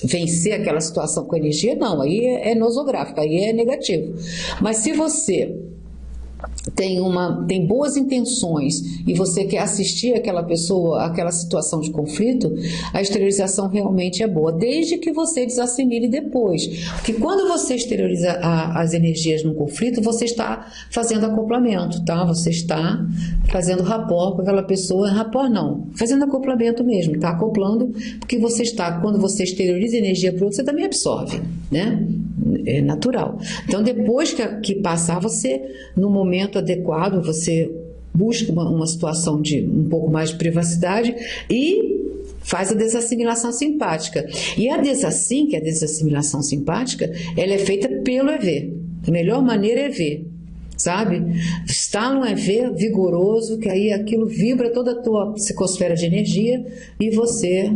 vencer aquela situação com energia, não, aí é nosográfico, aí é negativo. Mas se você tem boas intenções e você quer assistir aquela pessoa, aquela situação de conflito, a exteriorização realmente é boa, desde que você desassimile depois. Porque quando você exterioriza as energias num conflito, você está fazendo acoplamento, tá? Você está fazendo rapport com aquela pessoa, rapport não, fazendo acoplamento mesmo, tá? Acoplando, porque você está, quando você exterioriza energia para o outro, você também absorve, né? É natural. Então, depois que passar, você, no momento adequado, você busca uma situação de um pouco mais de privacidade e faz a desassimilação simpática. E a desassim, que é a desassimilação simpática, ela é feita pelo EV. A melhor maneira é EV, sabe? Instala um EV vigoroso, que aí aquilo vibra toda a tua psicosfera de energia e você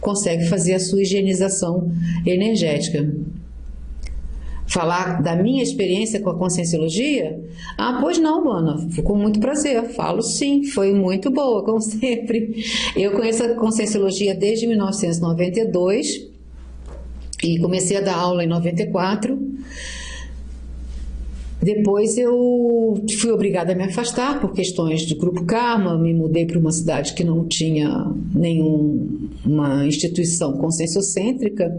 consegue fazer a sua higienização energética. Falar da minha experiência com a Conscienciologia? Ah, pois não, Luana, com muito prazer. Falo sim, foi muito boa, como sempre. Eu conheço a Conscienciologia desde 1992 e comecei a dar aula em 94. Depois eu fui obrigada a me afastar por questões de grupo Karma, me mudei para uma cidade que não tinha nenhuma instituição conscienciocêntrica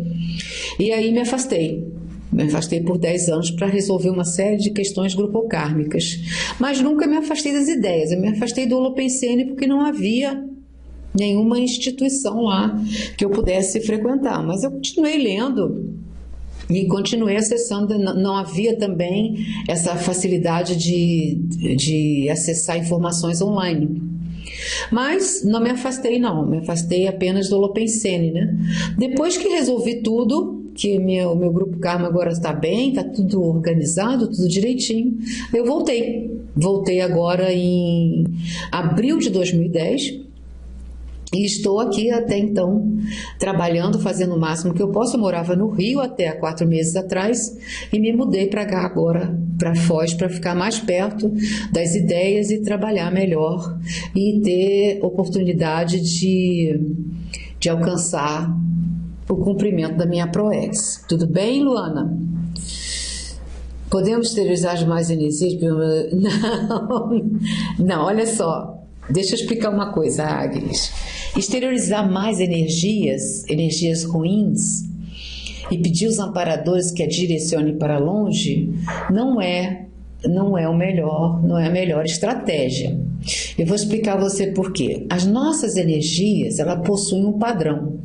e aí me afastei. Me afastei por 10 anos para resolver uma série de questões grupocármicas. Mas nunca me afastei das ideias. Eu me afastei do Holopensene porque não havia nenhuma instituição lá que eu pudesse frequentar. Mas eu continuei lendo e continuei acessando. Não havia também essa facilidade de acessar informações online. Mas não me afastei não, me afastei apenas do Holopensene, né? Depois que resolvi tudo, que meu grupo Karma agora está bem, está tudo organizado, tudo direitinho, eu voltei agora em abril de 2010 e estou aqui até então trabalhando, fazendo o máximo que eu posso. Eu morava no Rio até há 4 meses atrás e me mudei para cá agora, para Foz, para ficar mais perto das ideias e trabalhar melhor e ter oportunidade de alcançar o cumprimento da minha ProEx. Tudo bem, Luana? Podemos esterilizar mais energias? Não, olha só. Deixa eu explicar uma coisa, Agnes. Exteriorizar mais energias ruins, e pedir aos amparadores que a direcionem para longe, não é o melhor, não é a melhor estratégia. Eu vou explicar a você por quê. As nossas energias, ela possuem um padrão.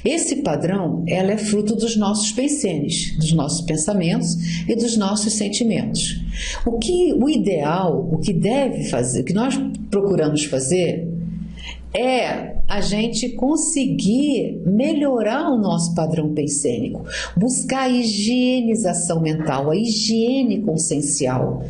Esse padrão, ela é fruto dos nossos pensenes, dos nossos pensamentos e dos nossos sentimentos. O ideal, o que deve fazer, o que nós procuramos fazer é a gente conseguir melhorar o nosso padrão pensênico, buscar a higienização mental, a higiene consciencial,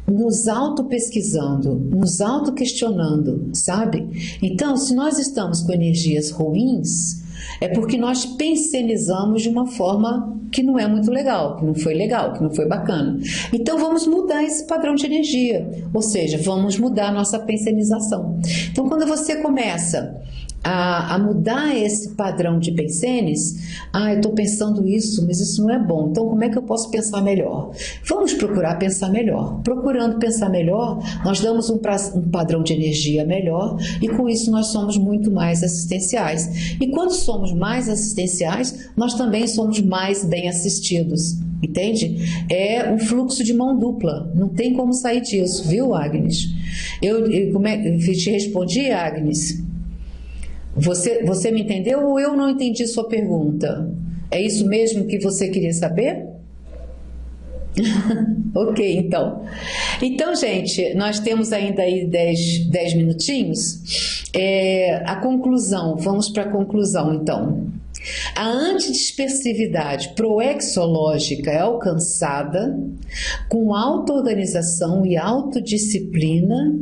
nos auto-pesquisando, nos auto-questionando, sabe? Então, se nós estamos com energias ruins, é porque nós pensionizamos de uma forma que não é muito legal, que não foi bacana. Então vamos mudar esse padrão de energia, ou seja, vamos mudar a nossa pensionização. Então quando você começa a mudar esse padrão de pensenes, eu estou pensando isso, mas isso não é bom, então como é que eu posso pensar melhor? Vamos procurar pensar melhor. Procurando pensar melhor, nós damos um padrão de energia melhor e com isso nós somos muito mais assistenciais. E quando somos mais assistenciais, nós também somos mais bem assistidos. Entende? É um fluxo de mão dupla, não tem como sair disso, viu, Agnes? Eu te respondi, Agnes? Você me entendeu ou eu não entendi sua pergunta? É isso mesmo que você queria saber? Ok, então. Então, gente, nós temos ainda aí 10 minutinhos. A conclusão, vamos para a conclusão, então. A antidispersividade proexológica é alcançada com auto-organização e autodisciplina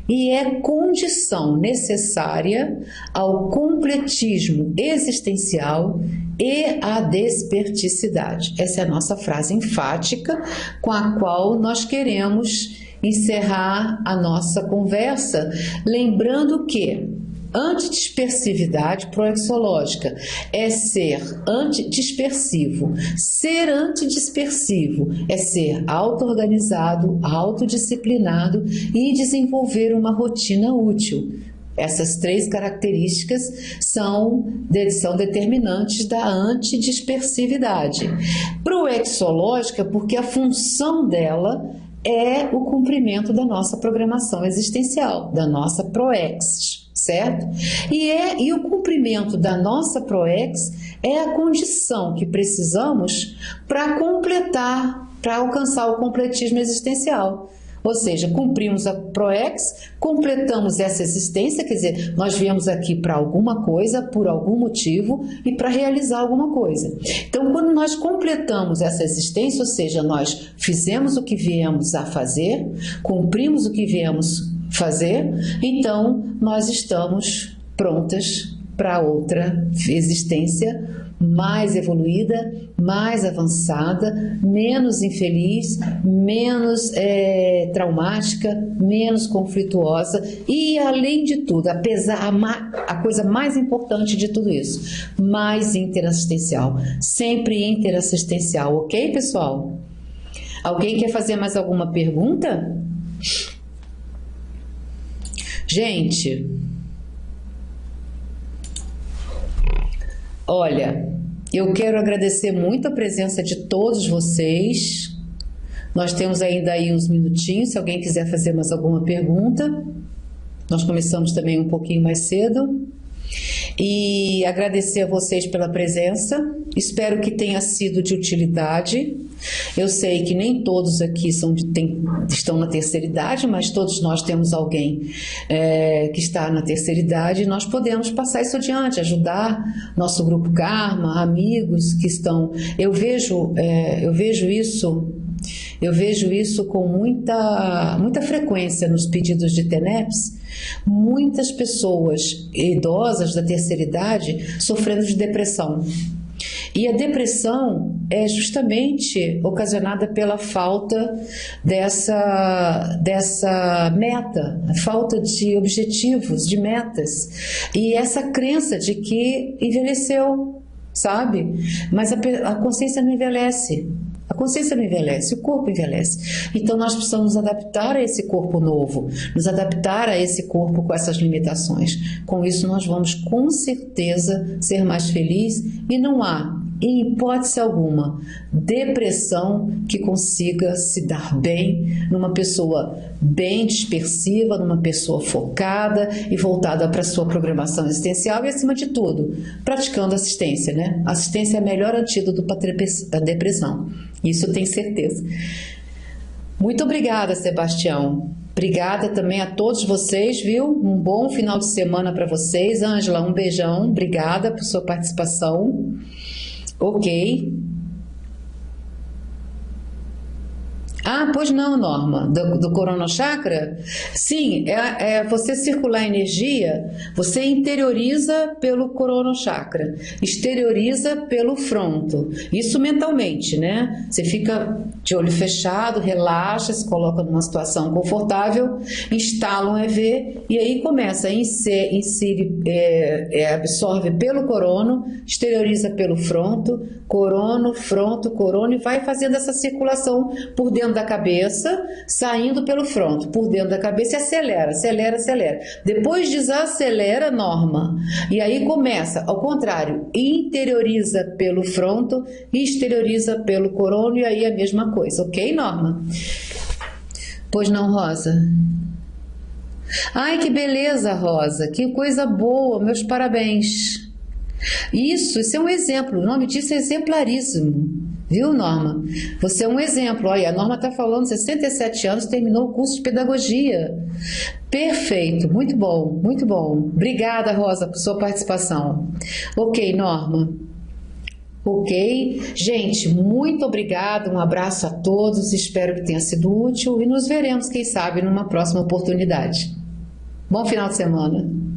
e é condição necessária ao completismo existencial e à desperticidade. Essa é a nossa frase enfática com a qual nós queremos encerrar a nossa conversa, lembrando que antidispersividade proexológica é ser antidispersivo. Ser antidispersivo é ser auto-organizado, autodisciplinado e desenvolver uma rotina útil. Essas 3 características são determinantes da antidispersividade. Proexológica porque a função dela é o cumprimento da nossa programação existencial, da nossa proex. Certo? E o cumprimento da nossa proex é a condição que precisamos para completar, para alcançar o completismo existencial. Ou seja, cumprimos a proex, completamos essa existência, quer dizer, nós viemos aqui para alguma coisa, por algum motivo e para realizar alguma coisa. Então, quando nós completamos essa existência, ou seja, nós fizemos o que viemos a fazer, cumprimos o que viemos fazer, então nós estamos prontas para outra existência mais evoluída, mais avançada, menos infeliz, menos traumática, menos conflituosa e, além de tudo, a coisa mais importante de tudo isso, mais interassistencial, sempre interassistencial, ok, pessoal? Alguém quer fazer mais alguma pergunta? Gente, olha, eu quero agradecer muito a presença de todos vocês. Nós temos ainda aí uns minutinhos, se alguém quiser fazer mais alguma pergunta. Nós começamos também um pouquinho mais cedo. E agradecer a vocês pela presença. Espero que tenha sido de utilidade. Eu sei que nem todos aqui estão na terceira idade, mas todos nós temos alguém que está na terceira idade e nós podemos passar isso adiante, ajudar nosso grupo Karma, amigos que estão... Eu vejo isso com muita frequência nos pedidos de TENEPS, muitas pessoas idosas da terceira idade sofrendo de depressão. E a depressão é justamente ocasionada pela falta dessa meta, a falta de objetivos, de metas, e essa crença de que envelheceu, sabe? Mas a consciência não envelhece. A consciência não envelhece, o corpo envelhece. Então nós precisamos nos adaptar a esse corpo novo, nos adaptar a esse corpo com essas limitações. Com isso nós vamos com certeza ser mais felizes e não há, em hipótese alguma, depressão que consiga se dar bem numa pessoa bem dispersiva, numa pessoa focada e voltada para a sua programação existencial e, acima de tudo, praticando assistência, né? Assistência é o melhor antídoto para a depressão. Isso eu tenho certeza. Muito obrigada, Sebastião. Obrigada também a todos vocês, viu? Um bom final de semana para vocês. Ângela, um beijão. Obrigada por sua participação. Ok. Ah, pois não, Norma, do Coronochakra? Sim, você circular energia, você interioriza pelo Coronochakra, exterioriza pelo fronto, isso mentalmente, né? Você fica de olho fechado, relaxa, se coloca numa situação confortável, instala um EV e aí começa a absorve pelo corono, exterioriza pelo fronto, corono, fronto, corono e vai fazendo essa circulação por dentro da cabeça, saindo pelo fronto, por dentro da cabeça e acelera, acelera, acelera. Depois desacelera, Norma. E aí começa, ao contrário, interioriza pelo fronto e exterioriza pelo corono e aí a mesma coisa, ok, Norma? Pois não, Rosa? Ai, que beleza, Rosa, que coisa boa, meus parabéns. Isso é um exemplo, o nome disso é exemplaríssimo, viu, Norma? Você é um exemplo, olha, a Norma está falando, 67 anos, terminou o curso de pedagogia. Perfeito, muito bom, muito bom. Obrigada, Rosa, por sua participação. Ok, Norma. Ok, gente, muito obrigada, um abraço a todos, espero que tenha sido útil e nos veremos, quem sabe, numa próxima oportunidade. Bom final de semana.